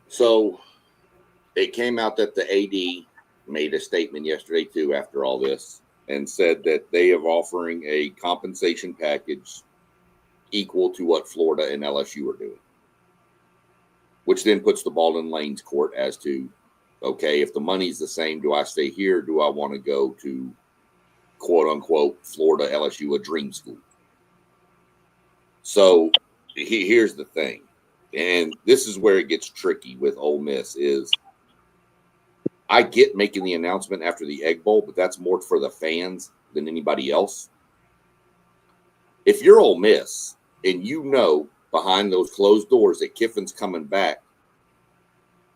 So it came out that the AD made a statement yesterday too after all this and said that they are offering a compensation package equal to what Florida and LSU are doing, which then puts the ball in Lane's court as to, okay, if the money's the same, do I stay here? Do I want to go to quote unquote Florida, LSU, a dream school? So here's the thing, and this is where it gets tricky with Ole Miss is I get making the announcement after the Egg Bowl, but that's more for the fans than anybody else. If you're Ole Miss and you know behind those closed doors that Kiffin's coming back,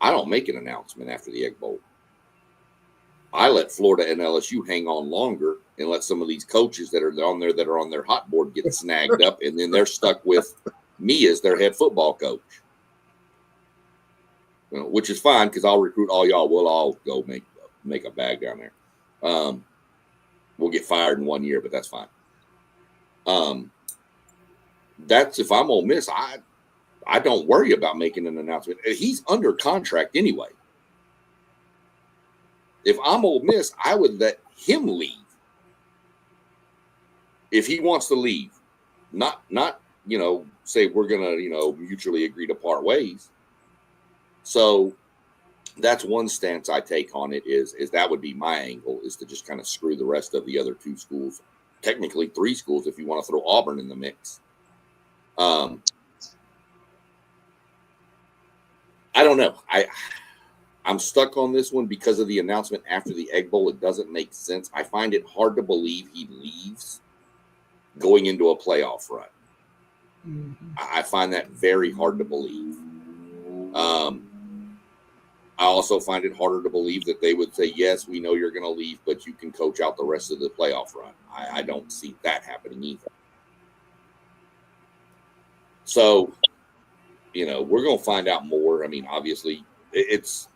I don't make an announcement after the Egg Bowl. I let Florida and LSU hang on longer and let some of these coaches that are on their hot board get snagged up, and then they're stuck with me as their head football coach. Which is fine because I'll recruit all y'all. We'll all go make a bag down there. We'll get fired in 1 year, but that's fine. That's if I'm Ole Miss, I don't worry about making an announcement. He's under contract anyway. If I'm Ole Miss, I would let him leave if he wants to leave. Not say we're gonna mutually agree to part ways. So that's one stance I take on it is that would be my angle, is to just kind of screw the rest of the other two schools, technically three schools if you want to throw Auburn in the mix. I don't know. I'm stuck on this one because of the announcement after the Egg Bowl. It doesn't make sense. I find it hard to believe he leaves going into a playoff run. Mm-hmm. I find that very hard to believe. I also find it harder to believe that they would say, yes, we know you're going to leave, but you can coach out the rest of the playoff run. I don't see that happening either. So, we're going to find out more. I mean, obviously, it's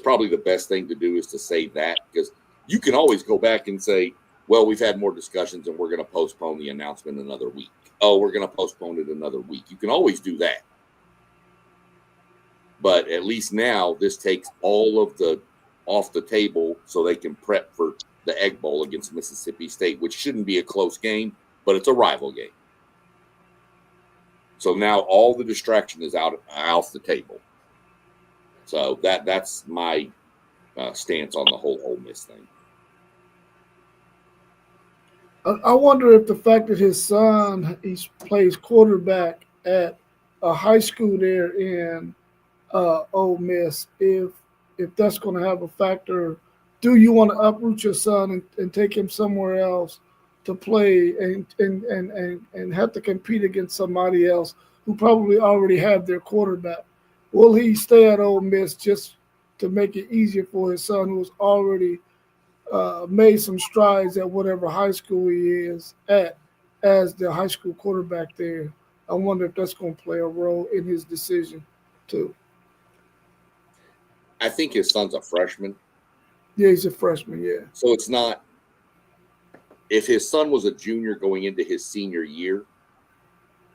probably the best thing to do is to say that, because you can always go back and say, well, we've had more discussions and we're going to postpone the announcement another week. Oh, we're going to postpone it another week. You can always do that. But at least now this takes all of the off the table so they can prep for the Egg Bowl against Mississippi State, which shouldn't be a close game, but it's a rival game. So now all the distraction is out off the table. So that's my stance on the whole Ole Miss thing. I wonder if the fact that his son plays quarterback at a high school there in Ole Miss, if that's going to have a factor. Do you want to uproot your son and take him somewhere else to play and have to compete against somebody else who probably already have their quarterback? Will he stay at Ole Miss just to make it easier for his son, who's already made some strides at whatever high school he is at as the high school quarterback there? I wonder if that's going to play a role in his decision too. I think his son's a freshman. Yeah, he's a freshman, yeah. So it's not – if his son was a junior going into his senior year,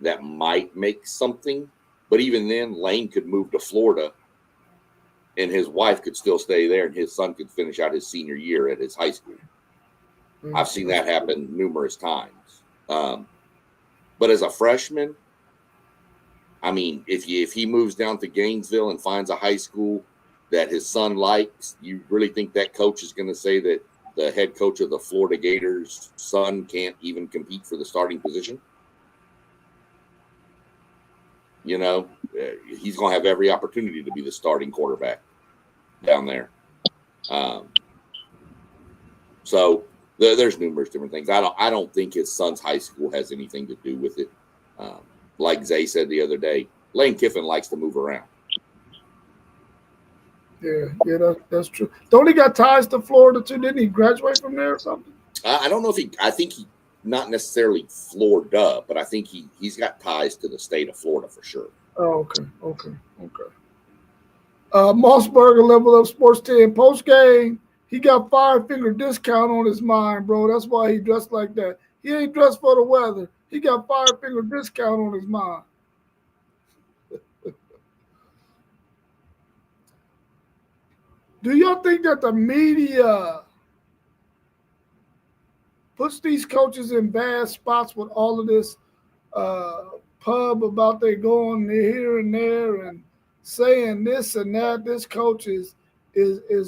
that might make something. But even then, Lane could move to Florida and his wife could still stay there and his son could finish out his senior year at his high school. Mm-hmm. I've seen that happen numerous times. But as a freshman, I mean, if he moves down to Gainesville and finds a high school that his son likes, you really think that coach is going to say that the head coach of the Florida Gators' son can't even compete for the starting position? He's going to have every opportunity to be the starting quarterback down there. So there's numerous different things. I don't think his son's high school has anything to do with it. Like Zay said the other day, Lane Kiffin likes to move around. Yeah, that's true. Don't he got ties to Florida too? Didn't he graduate from there or something? I don't know if I think he not necessarily Florida, but I think he's got ties to the state of Florida for sure. Oh, okay. Mossberger Level Up Sports 10 post game. He got five-finger discount on his mind, bro. That's why he dressed like that. He ain't dressed for the weather. He got five-finger discount on his mind. Do y'all think that the media puts these coaches in bad spots with all of this pub about they going here and there and saying this and that? This coach is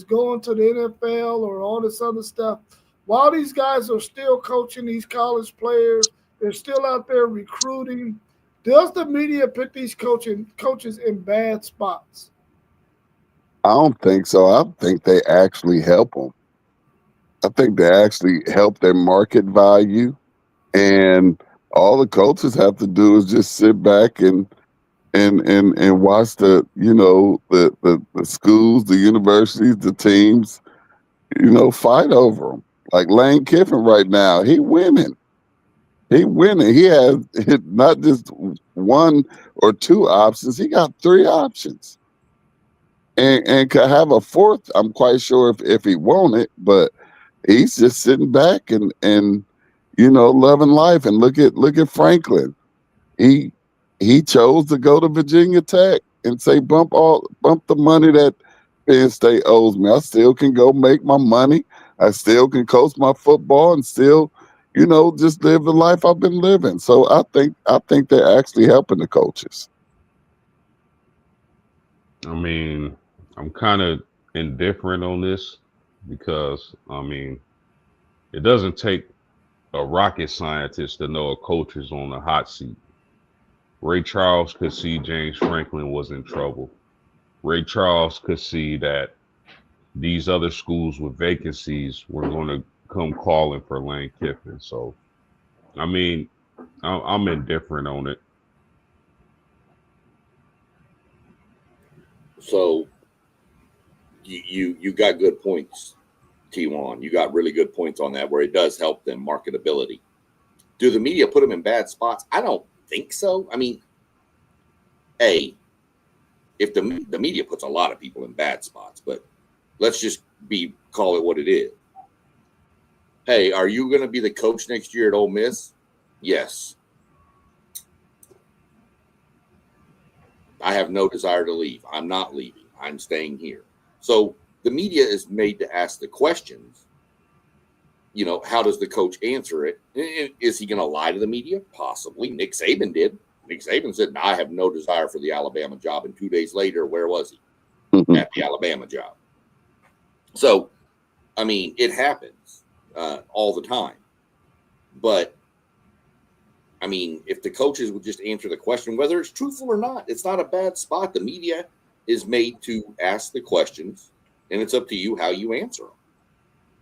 going to the NFL or all this other stuff. While these guys are still coaching these college players, they're still out there recruiting. Does the media put these coaches in bad spots? I don't think so. I think they actually help them. I think they actually help their market value, and all the coaches have to do is just sit back and watch the schools, the universities, the teams, fight over them. Like Lane Kiffin right now, he winning. He winning. He has not just one or two options. He got three options, and could have a fourth. I'm quite sure if he want it, but he's just sitting back and loving life. And look at Franklin. He chose to go to Virginia Tech and say bump the money that Penn State owes me. I still can go make my money. I still can coach my football and still, just live the life I've been living. So I think they're actually helping the coaches. I mean, I'm kind of indifferent on this because, I mean, it doesn't take a rocket scientist to know a coach is on the hot seat. Ray Charles could see James Franklin was in trouble. Ray Charles could see that these other schools with vacancies were going to come calling for Lane Kiffin. So, I mean, I'm indifferent on it. So you got good points, T1. You got really good points on that, where it does help them marketability. Do the media put them in bad spots? I don't think so. I mean, if the media puts a lot of people in bad spots, but let's just call it what it is. Hey, are you going to be the coach next year at Ole Miss? Yes. I have no desire to leave. I'm not leaving. I'm staying here. So the media is made to ask the questions. How does the coach answer it? Is he going to lie to the media? Possibly. Nick Saban did. Nick Saban said, I have no desire for the Alabama job. And 2 days later, where was he? At the Alabama job. So, I mean, it happens all the time. But, I mean, if the coaches would just answer the question, whether it's truthful or not, it's not a bad spot. The media is made to ask the questions, and it's up to you how you answer them.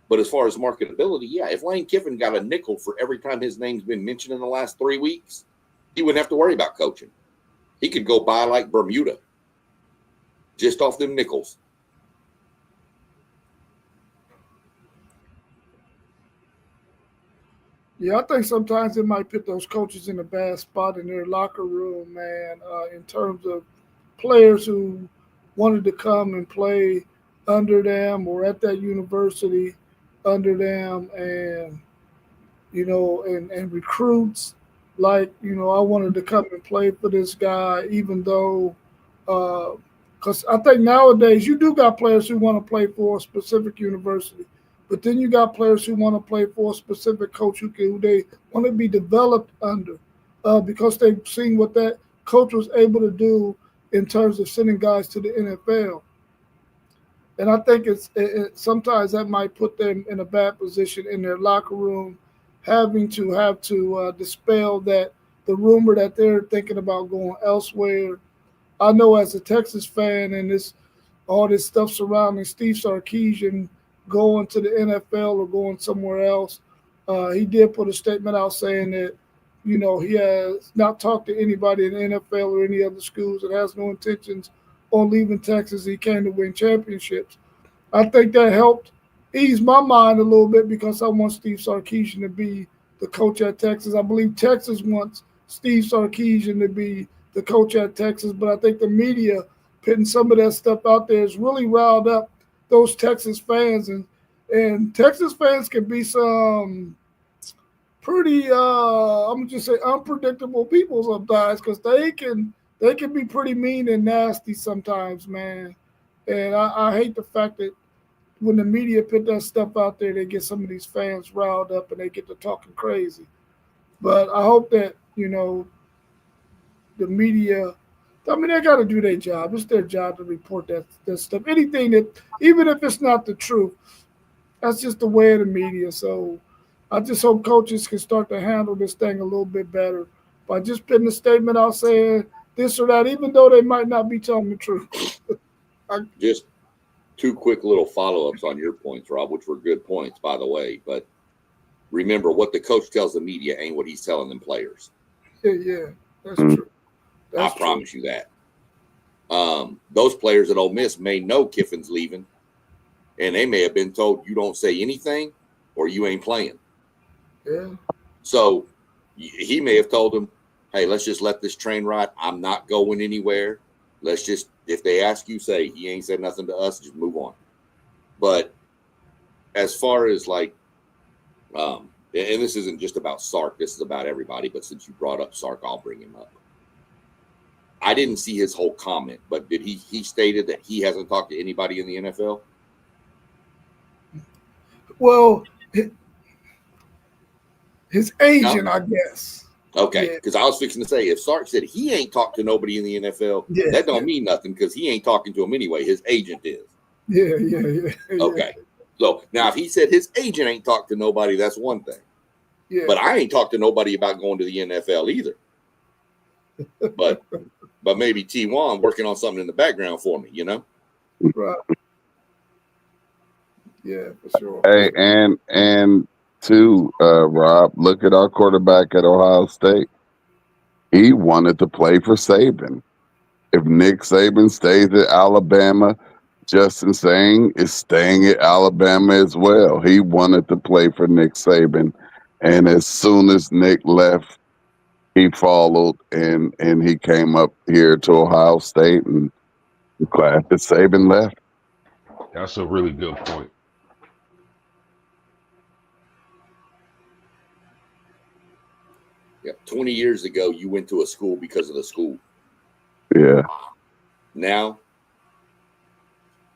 But as far as marketability, yeah, if Lane Kiffin got a nickel for every time his name's been mentioned in the last 3 weeks, he wouldn't have to worry about coaching. He could go buy like Bermuda just off them nickels. Yeah, I think sometimes it might put those coaches in a bad spot in their locker room, man, in terms of players who wanted to come and play under them or at that university under them, and and recruits like, I wanted to come and play for this guy, even though because I think nowadays you do got players who want to play for a specific university, but then you got players who want to play for a specific coach who they want to be developed under, because they've seen what that coach was able to do in terms of sending guys to the NFL. And I think sometimes that might put them in a bad position in their locker room, having to dispel the rumor that they're thinking about going elsewhere. I know as a Texas fan, and all this stuff surrounding Steve Sarkisian going to the NFL or going somewhere else, he did put a statement out saying that, he has not talked to anybody in the NFL or any other schools and has no intentions on leaving Texas. He came to win championships. I think that helped ease my mind a little bit because I want Steve Sarkisian to be the coach at Texas. I believe Texas wants Steve Sarkisian to be the coach at Texas, but I think the media putting some of that stuff out there has really riled up those Texas fans, and Texas fans can be some pretty I'm gonna just say unpredictable people sometimes because they can be pretty mean and nasty sometimes, man. And I hate the fact that when the media put that stuff out there, they get some of these fans riled up and they get to talking crazy. But I hope that the media. I mean, they got to do their job. It's their job to report that stuff. Anything that, even if it's not the truth, that's just the way of the media. So I just hope coaches can start to handle this thing a little bit better by just putting a statement out saying this or that, even though they might not be telling the truth. Just two quick little follow-ups on your points, Rob, which were good points, by the way. But remember, what the coach tells the media ain't what he's telling them players. Yeah, that's true. I promise you that. Those players at Ole Miss may know Kiffin's leaving, and they may have been told, you don't say anything or you ain't playing. Yeah. So he may have told them, hey, let's just let this train ride. I'm not going anywhere. Let's just, if they ask you, say, he ain't said nothing to us, just move on. But as far as like, and this isn't just about Sark, this is about everybody, but since you brought up Sark, I'll bring him up. I didn't see his whole comment, but did he stated that he hasn't talked to anybody in the NFL? Well, his agent, no? I guess. Okay, because I was fixing to say, if Sark said he ain't talked to nobody in the NFL, that don't mean nothing because he ain't talking to him anyway. His agent is. Yeah. Okay. So now if he said his agent ain't talked to nobody, that's one thing. Yeah. But I ain't talked to nobody about going to the NFL either. But maybe T1 working on something in the background for me, Right. Yeah, for sure. Hey, and too, Rob, look at our quarterback at Ohio State. He wanted to play for Saban. If Nick Saban stays at Alabama, Justin Sane is staying at Alabama as well. He wanted to play for Nick Saban. And as soon as Nick left, he followed and he came up here to Ohio State, and glad that Saban left. That's a really good point. Yeah, 20 years ago, you went to a school because of the school. Yeah. Now,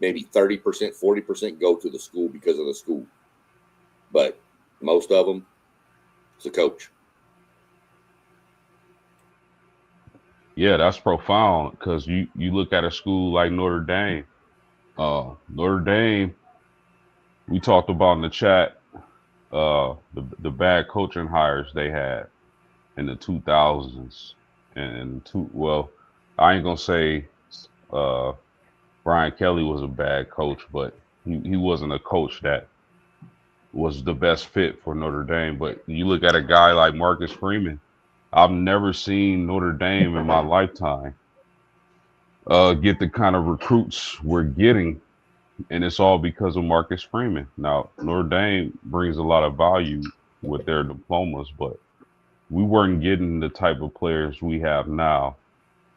maybe 30%, 40% go to the school because of the school. But most of them, it's a coach. Yeah, that's profound because you look at a school like Notre Dame. Notre Dame, we talked about in the chat the bad coaching hires they had in the 2000s. Well, I ain't going to say Brian Kelly was a bad coach, but he wasn't a coach that was the best fit for Notre Dame. But you look at a guy like Marcus Freeman. I've never seen Notre Dame in my lifetime get the kind of recruits we're getting, and it's all because of Marcus Freeman. Now, Notre Dame brings a lot of value with their diplomas, but we weren't getting the type of players we have now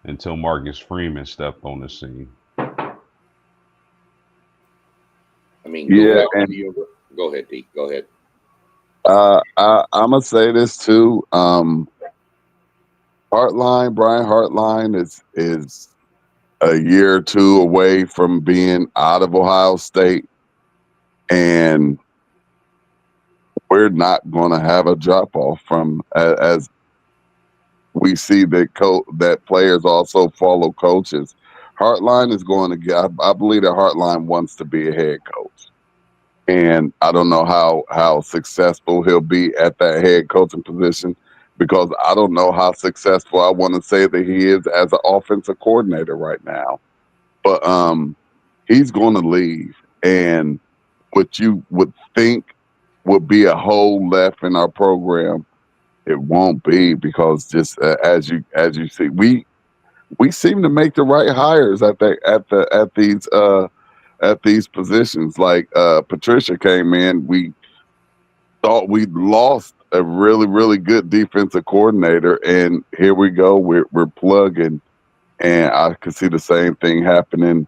until Marcus Freeman stepped on the scene. I mean, go ahead, Pete. Go ahead. I'm gonna say this too. Brian Hartline is a year or two away from being out of Ohio State, and we're not going to have a drop off from as we see that players also follow coaches. Hartline is going to get. I believe that Hartline wants to be a head coach, and I don't know how successful he'll be at that head coaching position, because I don't know how successful I want to say that he is as an offensive coordinator right now. But he's going to leave, and what you would think would be a hole left in our program, it won't be, because just as you see, we seem to make the right hires at these positions. Like Patricia came in, we thought we'd lost a really, really good defensive coordinator, and here we go, we're plugging And I could see the same thing happening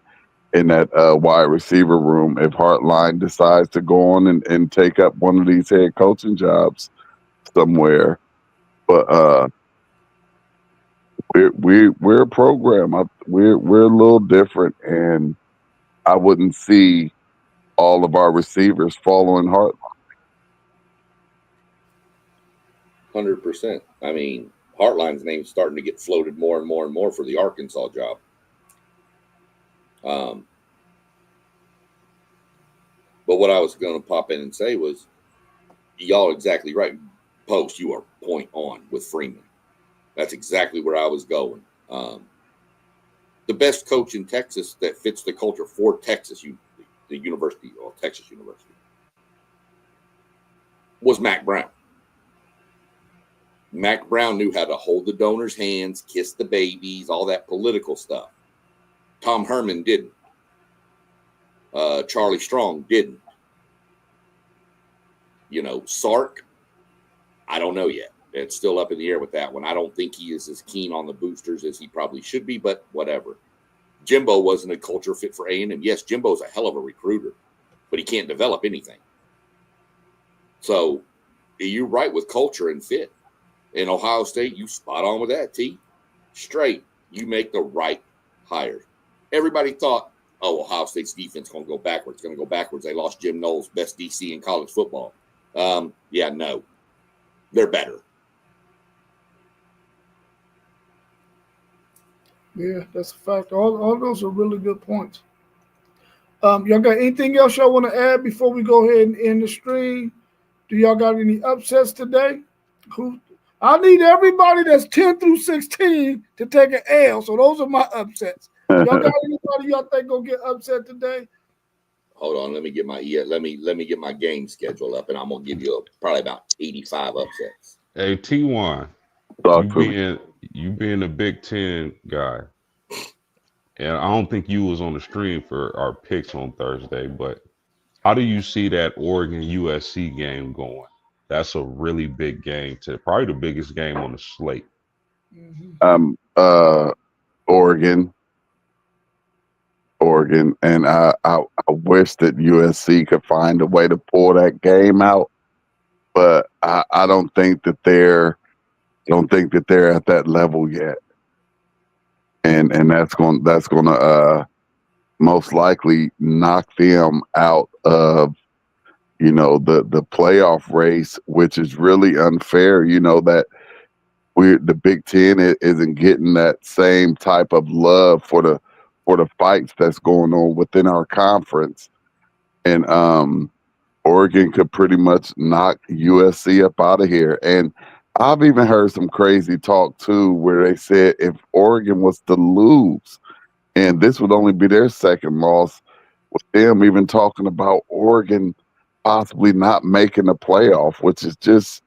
in that wide receiver room if Hartline decides to go on and take up one of these head coaching jobs somewhere. But we're a program. We're a little different, and I wouldn't see all of our receivers following Hartline. 100%. I mean, Hartline's name's starting to get floated more and more and more for the Arkansas job. But what I was going to pop in and say was, y'all exactly right. Post, you are point on with Freeman. That's exactly where I was going. The best coach in Texas that fits the culture for Texas, the university, or Texas University, was Mac Brown. Mac Brown knew how to hold the donors' hands, kiss the babies, all that political stuff. Tom Herman didn't. Charlie Strong didn't. Sark, I don't know yet. It's still up in the air with that one. I don't think he is as keen on the boosters as he probably should be, but whatever. Jimbo wasn't a culture fit for A&M. Yes, Jimbo's a hell of a recruiter, but he can't develop anything. So you're right with culture and fit. In Ohio State, you spot on with that, T. Straight. You make the right hire. Everybody thought, Ohio State's defense is going to go backwards. It's going to go backwards. They lost Jim Knowles, best DC in college football. No. They're better. Yeah, that's a fact. All those are really good points. Y'all got anything else y'all want to add before we go ahead and end the stream? Do y'all got any upsets today? I need everybody that's 10 through 16 to take an L. So those are my upsets. Y'all got anybody y'all think gonna get upset today? Hold on, let me get my get my game schedule up, and I'm gonna give you probably about 85 upsets. Hey T1, you being a Big Ten guy, and I don't think you was on the stream for our picks on Thursday, but how do you see that Oregon USC game going? That's a really big game probably the biggest game on the slate. Oregon, and I wish that USC could find a way to pull that game out, but I don't think that they're at that level yet, and that's going to most likely knock them out of the playoff race, which is really unfair. That the Big Ten isn't getting that same type of love for the fights that's going on within our conference, and Oregon could pretty much knock USC up out of here. And I've even heard some crazy talk too, where they said if Oregon was to lose, and this would only be their second loss, with them even talking about Oregon possibly not making the playoff, which is just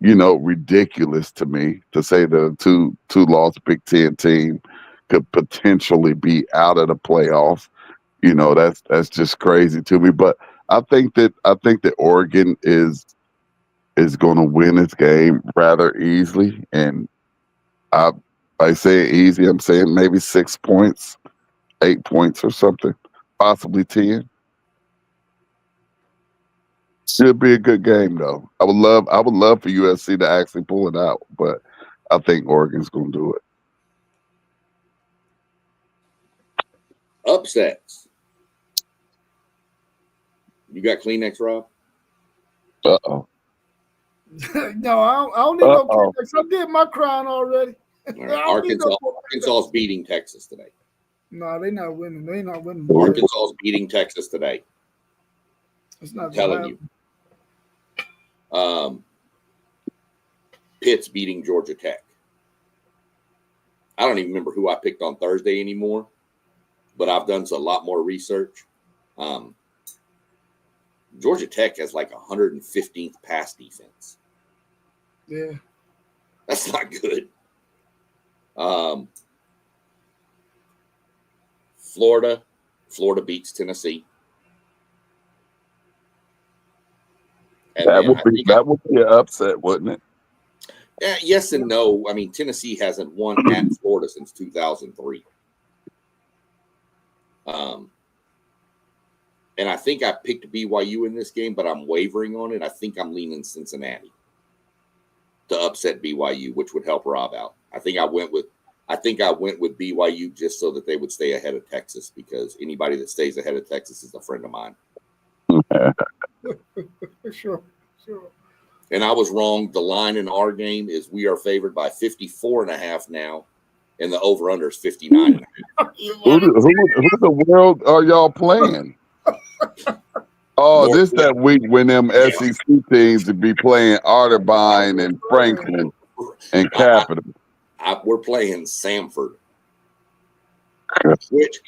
ridiculous to me, to say the two loss Big Ten team could potentially be out of the playoffs. That's just crazy to me. But I think that Oregon is going to win its game rather easily, and I say easy, I'm saying maybe 6 points, 8 points or something, possibly 10. Should be a good game though. I would love for USC to actually pull it out, but I think Oregon's going to do it. Upsets. You got Kleenex, Rob? Uh-oh. No, I don't need no Kleenex. I did my crying already. Right. Arkansas's beating Texas today. No, they're not winning. They're not winning. Arkansas's beating Texas today. It's not telling you. Pitt's beating Georgia Tech. I don't even remember who I picked on Thursday anymore, but I've done a lot more research. Georgia Tech has like 115th pass defense. Yeah. That's not good. Florida beats Tennessee. That would be an upset, wouldn't it? Yes and no. I mean, Tennessee hasn't won at Florida since 2003. And I think I picked BYU in this game, but I'm wavering on it. I think I'm leaning Cincinnati to upset BYU, which would help Rob out. I think I went with BYU just so that they would stay ahead of Texas, because anybody that stays ahead of Texas is a friend of mine. Sure. And I was wrong. The line in our game is we are favored by 54.5 now, and the over-under is 59.5. Who the world are y'all playing? Oh, this that week when them SEC teams would be playing Otterbein and Franklin and Capital. We're playing Samford, which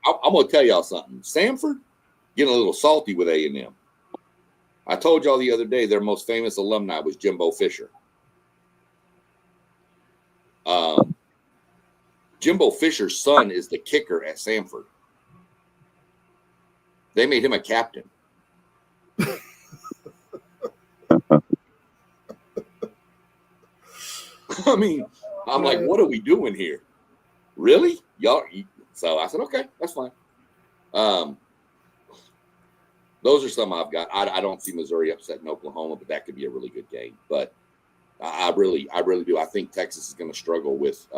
I'm going to tell y'all something. Samford getting a little salty with A&M. I told y'all the other day their most famous alumni was Jimbo Fisher. Jimbo Fisher's son is the kicker at Samford. They made him a captain. I mean, I'm like, what are we doing here? Really? Y'all? So I said, okay, that's fine. Those are some I've got. I don't see Missouri upsetting Oklahoma, but that could be a really good game. But I really do. I think Texas is going to struggle with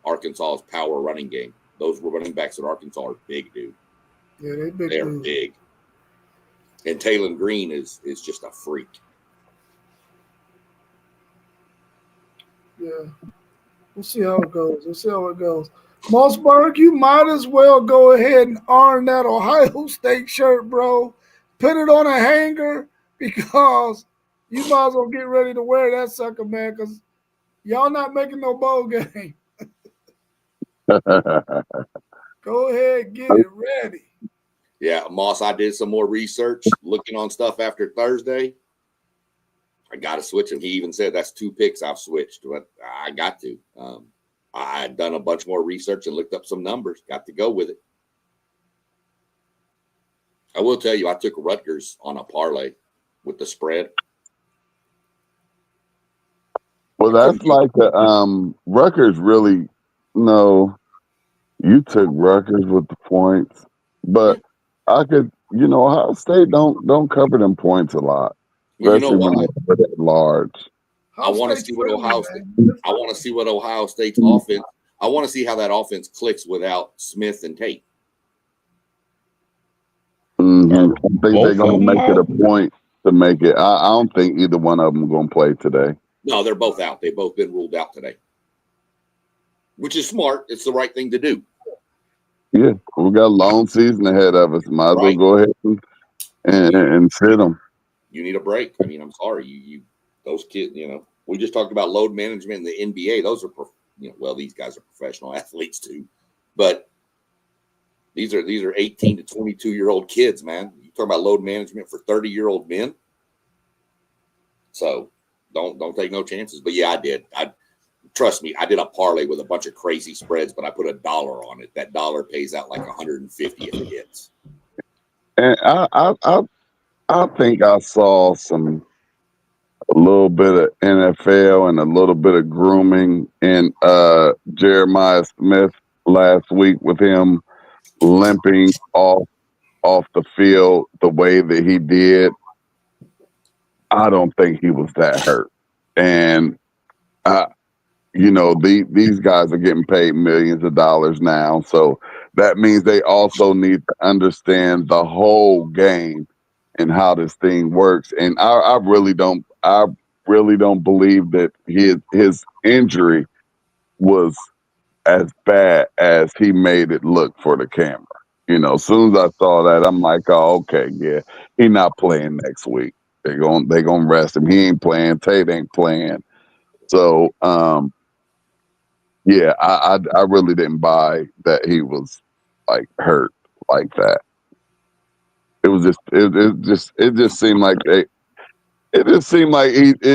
Arkansas's power running game. Those running backs at Arkansas are big, dude. Yeah, they're big. They're big. And Taylor Green is just a freak. Yeah. We'll see how it goes. Mossberg, you might as well go ahead and iron that Ohio State shirt, bro. Put it on a hanger, because you might as well get ready to wear that sucker, man, because y'all not making no bowl game. Go ahead, get it ready. Yeah, Moss, I did some more research looking on stuff after Thursday. I got to switch him. He even said that's 2 picks I've switched, but I got to. I had done a bunch more research and looked up some numbers. Got to go with it. I will tell you, I took Rutgers on a parlay with the spread. Well, that's like Rutgers really. No, you took Rutgers with the points, but I could. Ohio State don't cover them points a lot, especially when they're at large. I want to see what Ohio State. I want to see what Ohio State's offense. I want to see how that offense clicks without Smith and Tate. Mm-hmm. I think they're going to make it a point to make it. I don't think either one of them are going to play today. No, they're both out. They've both been ruled out today, which is smart. It's the right thing to do. Yeah, we got a long season ahead of us. Might as well go ahead and sit them. You need a break. I mean, I'm sorry. You those kids, we just talked about load management in the NBA. Those are, these guys are professional athletes too, but these are 18 to 22-year-old kids, man. You talk about load management for 30-year-old men. So don't take no chances. But yeah, I did. Trust me, I did a parlay with a bunch of crazy spreads, but I put $1 on it. That dollar pays out like 150 if it hits. And I think I saw a little bit of NFL and a little bit of grooming in Jeremiah Smith last week, with him limping off the field the way that he did. I don't think he was that hurt. And these guys are getting paid millions of dollars now, so that means they also need to understand the whole game and how this thing works. And I really don't believe that his injury was as bad as he made it look for the camera. As soon as I saw that, I'm like, oh, okay, yeah, he's not playing next week. They're gonna rest him. He ain't playing. Tate ain't playing. So, yeah, I really didn't buy that he was like hurt like that. It was it just seemed like it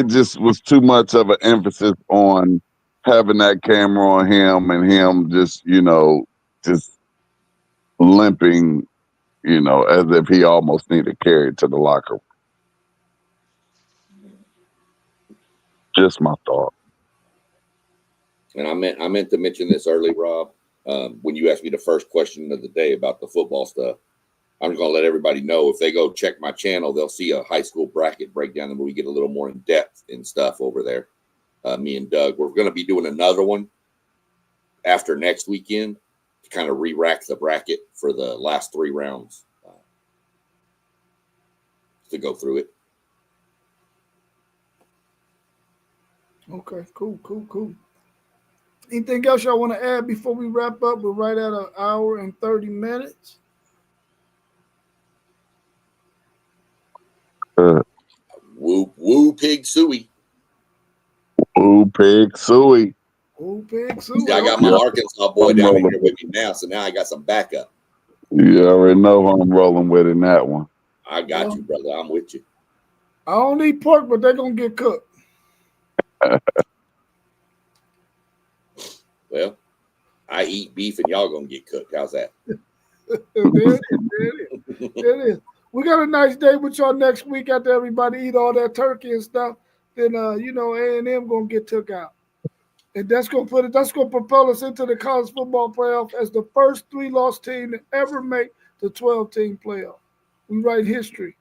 just was too much of an emphasis on having that camera on him and him just limping, as if he almost needed carried to the locker room. Just my thought. And I meant to mention this early, Rob, when you asked me the first question of the day about the football stuff. I'm going to let everybody know if they go check my channel, they'll see a high school bracket breakdown, and we get a little more in depth and stuff over there. Me and Doug, we're going to be doing another one after next weekend to kind of re-rack the bracket for the last 3 rounds to go through it. Okay, cool. Anything else y'all want to add before we wrap up? We're right at an hour and 30 minutes. Woo pig suey. Woo pig suey. Woo pig suey. See, I got my Arkansas boy down here with me now, so now I got some backup. You already know who I'm rolling with in that one. I got you, brother. I'm with you. I don't eat pork, but they're going to get cooked. Well, I eat beef and y'all going to get cooked. How's that? It is. We got a nice day with y'all next week after everybody eat all that turkey and stuff. Then, A&M going to get took out. And that's going to propel us into the college football playoff as the first 3-loss team to ever make the 12-team playoff. We write history.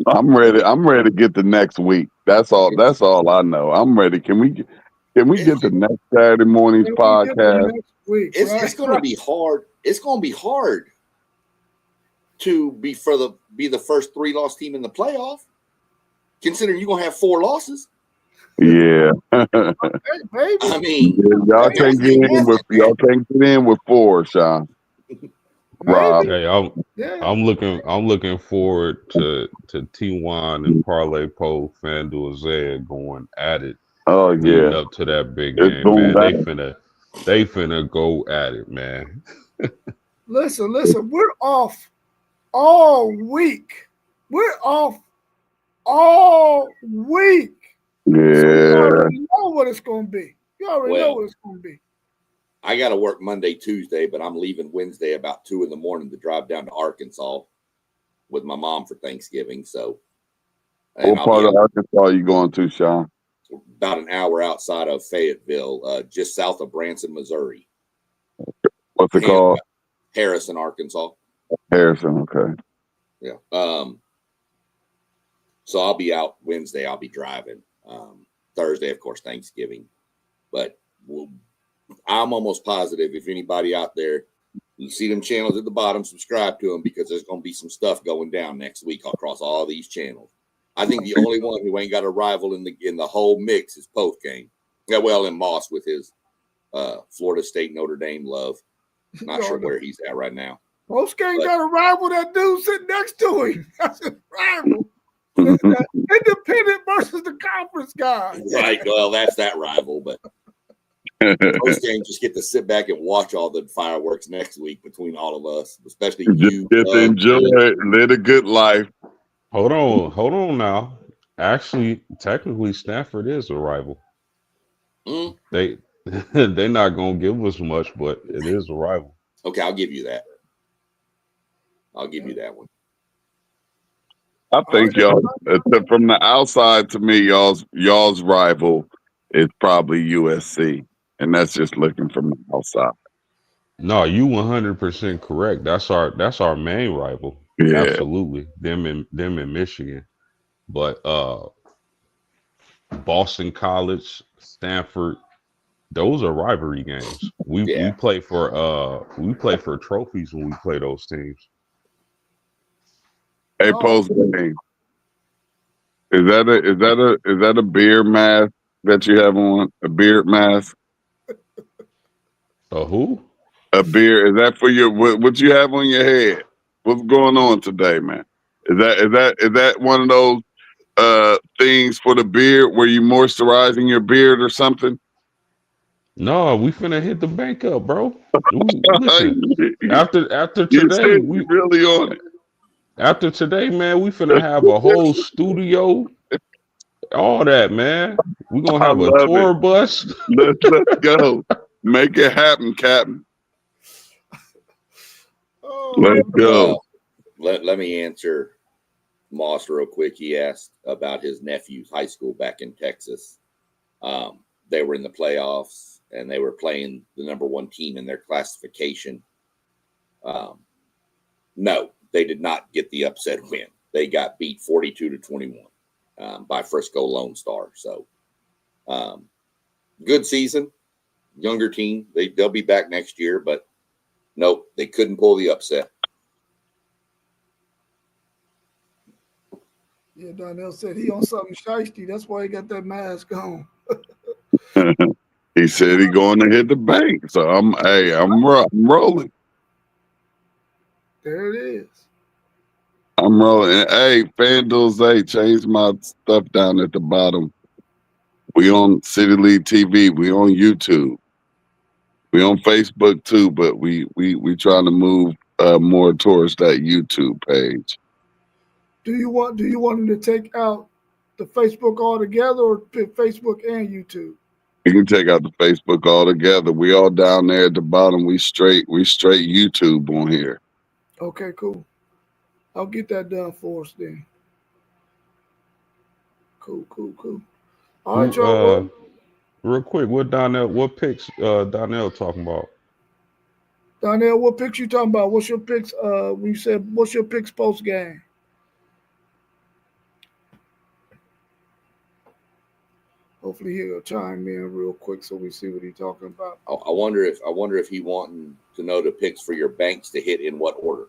I'm ready to get the next week. That's all I know. I'm ready. Can we get the next Saturday morning's podcast? It's going to be hard. It's going to be hard to be the first 3-loss team in the playoff, considering you're going to have 4 losses. Yeah. I mean, y'all can't get in with 4, Sean. Rob. Hey, I'm looking forward to T1 and Parlay Pole, FanDuel, Zed going at it. Oh yeah, leading up to that big game, man. They finna go at it, man. Listen, we're off all week. We're off all week. Yeah. So you already know what it's going to be. Know what it's going to be. I got to work Monday, Tuesday, but I'm leaving Wednesday about 2 a.m. to drive down to Arkansas with my mom for Thanksgiving. So, what part of Arkansas are you going to, Sean? About an hour outside of Fayetteville, just south of Branson, Missouri. What's it called? Harrison, Arkansas. Harrison, okay. Yeah. So I'll be out Wednesday. I'll be driving. Thursday, of course, Thanksgiving. But I'm almost positive if anybody out there, you see them channels at the bottom, subscribe to them because there's going to be some stuff going down next week across all these channels. I think the only one who ain't got a rival in the whole mix is Postgame. Yeah, well, and Moss with his Florida State Notre Dame love. Not sure where he's at right now. Postgame got a rival. That dude sitting next to him. That's a rival. Independent versus the conference guy. Right. Well, that's that rival, but Postgame just get to sit back and watch all the fireworks next week between all of us, especially you. Get to enjoy it, live a good life. Hold on now. Actually, technically, Stanford is a rival. They're not gonna give us much, but it is a rival. Okay, I'll give you that. I'll give you that one. I think y'all, from the outside to me, y'all's rival is probably USC, and that's just looking from the outside. No, you 100% correct. That's our main rival. Yeah. Absolutely. Them in Michigan. But Boston College, Stanford, those are rivalry games. We play for trophies when we play those teams. Hey, Postgame. Is that a beard mask that you have on? A beard mask? A who? A beard. Is that for your what you have on your head? What's going on today, man? Is that one of those things for the beard where you moisturizing your beard or something? No, we finna hit the bank up, bro. Listen, after today, we really on it. After today, man, we finna have a whole studio, all that, man. We're gonna have a tour bus. Let's go. Make it happen, Captain. Let's go. Let me answer Moss real quick. He asked about his nephew's high school back in Texas. They were in the playoffs. and they were playing the number one team in their classification. No, they did not get the upset win. They got beat 42-21 by Frisco Lone Star. So, good season, younger team. They'll be back next year, but nope, they couldn't pull the upset. Yeah, Donnell said he on something shiesty. That's why he got that mask on. He said he going to hit the bank. So I'm rolling. There it is. I'm rolling. Hey, FanDuel's change my stuff down at the bottom. We on City League TV. We on YouTube. We on Facebook too, but we trying to move more towards that YouTube page. Do you want him to take out the Facebook altogether, or pick Facebook and YouTube? You can take out the Facebook altogether. We all down there at the bottom. We straight YouTube on here. Okay, cool. I'll get that done for us then. Cool. All right, y'all. Real quick, what picks Donnell talking about? Donnell, what picks you talking about? What's your picks? We said, what's your picks post game? Hopefully he'll chime in real quick so we see what he's talking about. I wonder if he wanting to know the picks for your banks to hit in what order.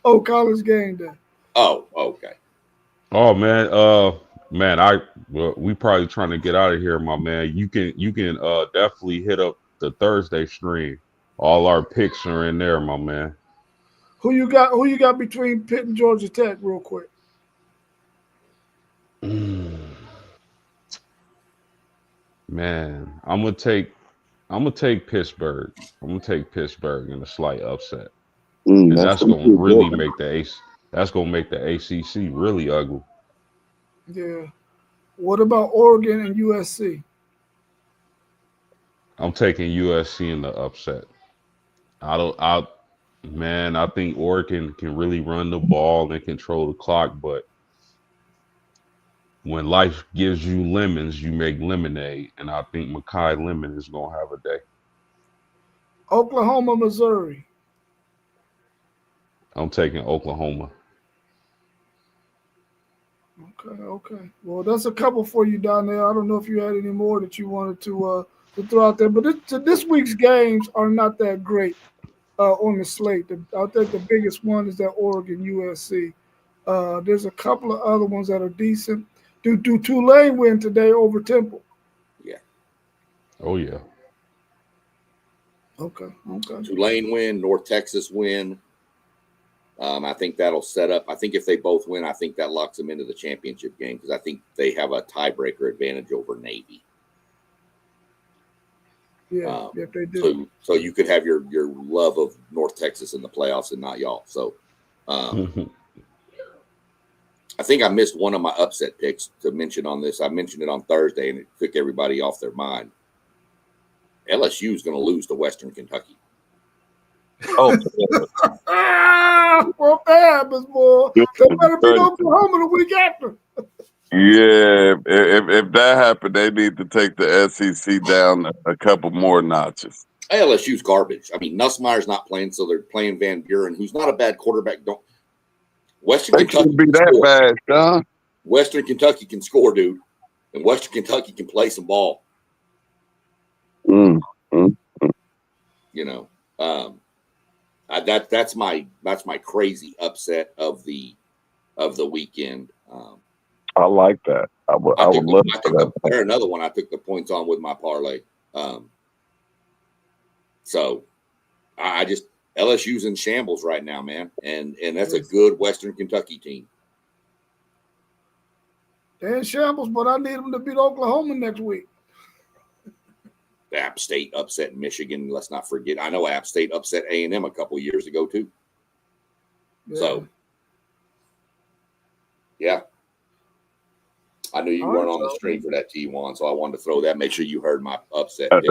Oh, college game day. Oh, okay. Oh man, we probably trying to get out of here, my man. You can definitely hit up the Thursday stream. All our picks are in there, my man. Who you got between Pitt and Georgia Tech, real quick? Man, I'm gonna take Pittsburgh. I'm gonna take Pittsburgh in a slight upset, and that's gonna really make the ACC really ugly. Yeah. What about Oregon and USC? I'm taking USC in the upset. I think Oregon can really run the ball and control the clock, but when life gives you lemons, you make lemonade, and I think Makai Lemon is gonna have a day. Oklahoma, Missouri. I'm taking Oklahoma. Okay. Well, that's a couple for you down there. I don't know if you had any more that you wanted to throw out there, but this week's games are not that great on the slate. I think the biggest one is that Oregon USC. There's a couple of other ones that are decent. Do Tulane win today over Temple? Yeah. Oh yeah. Okay. Tulane win, North Texas win. I think that'll set up. I think if they both win, I think that locks them into the championship game because I think they have a tiebreaker advantage over Navy. Yeah, if they do. So you could have your love of North Texas in the playoffs and not y'all. So I think I missed one of my upset picks to mention on this. I mentioned it on Thursday, and it took everybody off their mind. LSU is going to lose to Western Kentucky. Oh, well, bad, boy. They better beat Oklahoma the week after. Yeah, if that happened, they need to take the SEC down a couple more notches. LSU's garbage. I mean, Nussmeier's not playing, so they're playing Van Buren, who's not a bad quarterback. Western Kentucky be that score. Bad, John. Western Kentucky can score, dude, and Western Kentucky can play some ball. You know, that's my crazy upset of the weekend. I like that. I would love that. There's another one I took the points on with my parlay. So I just LSU's in shambles right now, man, and that's a good Western Kentucky team. They're in shambles, but I need them to beat Oklahoma next week. App State upset Michigan. Let's not forget. I know App State upset A&M a couple years ago too. Yeah. So, yeah. I knew you weren't on the stream for that T1, so I wanted to throw that. Make sure you heard my upset pick.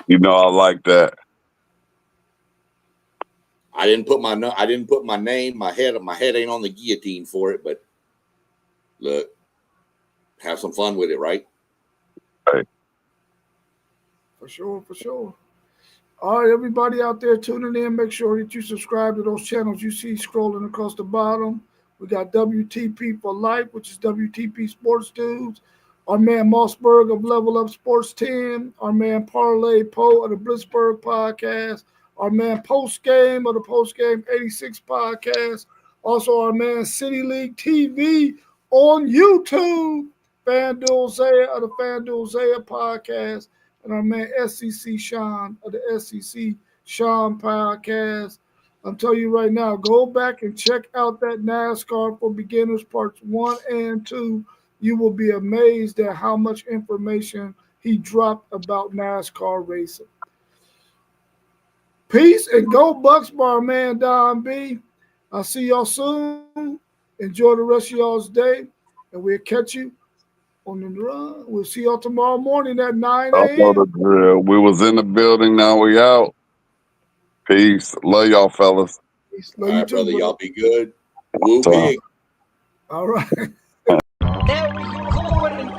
You know, I like that. I didn't put my name. My head ain't on the guillotine for it, but look, have some fun with it, right? Right. For sure, for sure. All right, everybody out there tuning in, make sure that you subscribe to those channels you see scrolling across the bottom. We got WTP for Life, which is WTP Sports Dudes. Our man Mossberg of Level Up Sports Team. Our man Parlay Poe of the Blitzburg Podcast. Our man Post Game of the Post Game 86 Podcast. Also, our man City League TV on YouTube. FanDuel Zaya of the FanDuel Zaya Podcast, and our man SEC Sean of the SEC Sean Podcast. I'm telling you right now, go back and check out that NASCAR for Beginners Parts 1 and 2. You will be amazed at how much information he dropped about NASCAR racing. Peace and go Bucks by our man Don B. I'll see y'all soon. Enjoy the rest of y'all's day, and we'll catch you on the run. We'll see y'all tomorrow morning at 9 I know the a.m. drill. We was in the building. Now we out. Peace. Love y'all, fellas. Peace. All Love you right, too, brother. brother. Y'all be good. Woo So- pig. All right. There we go.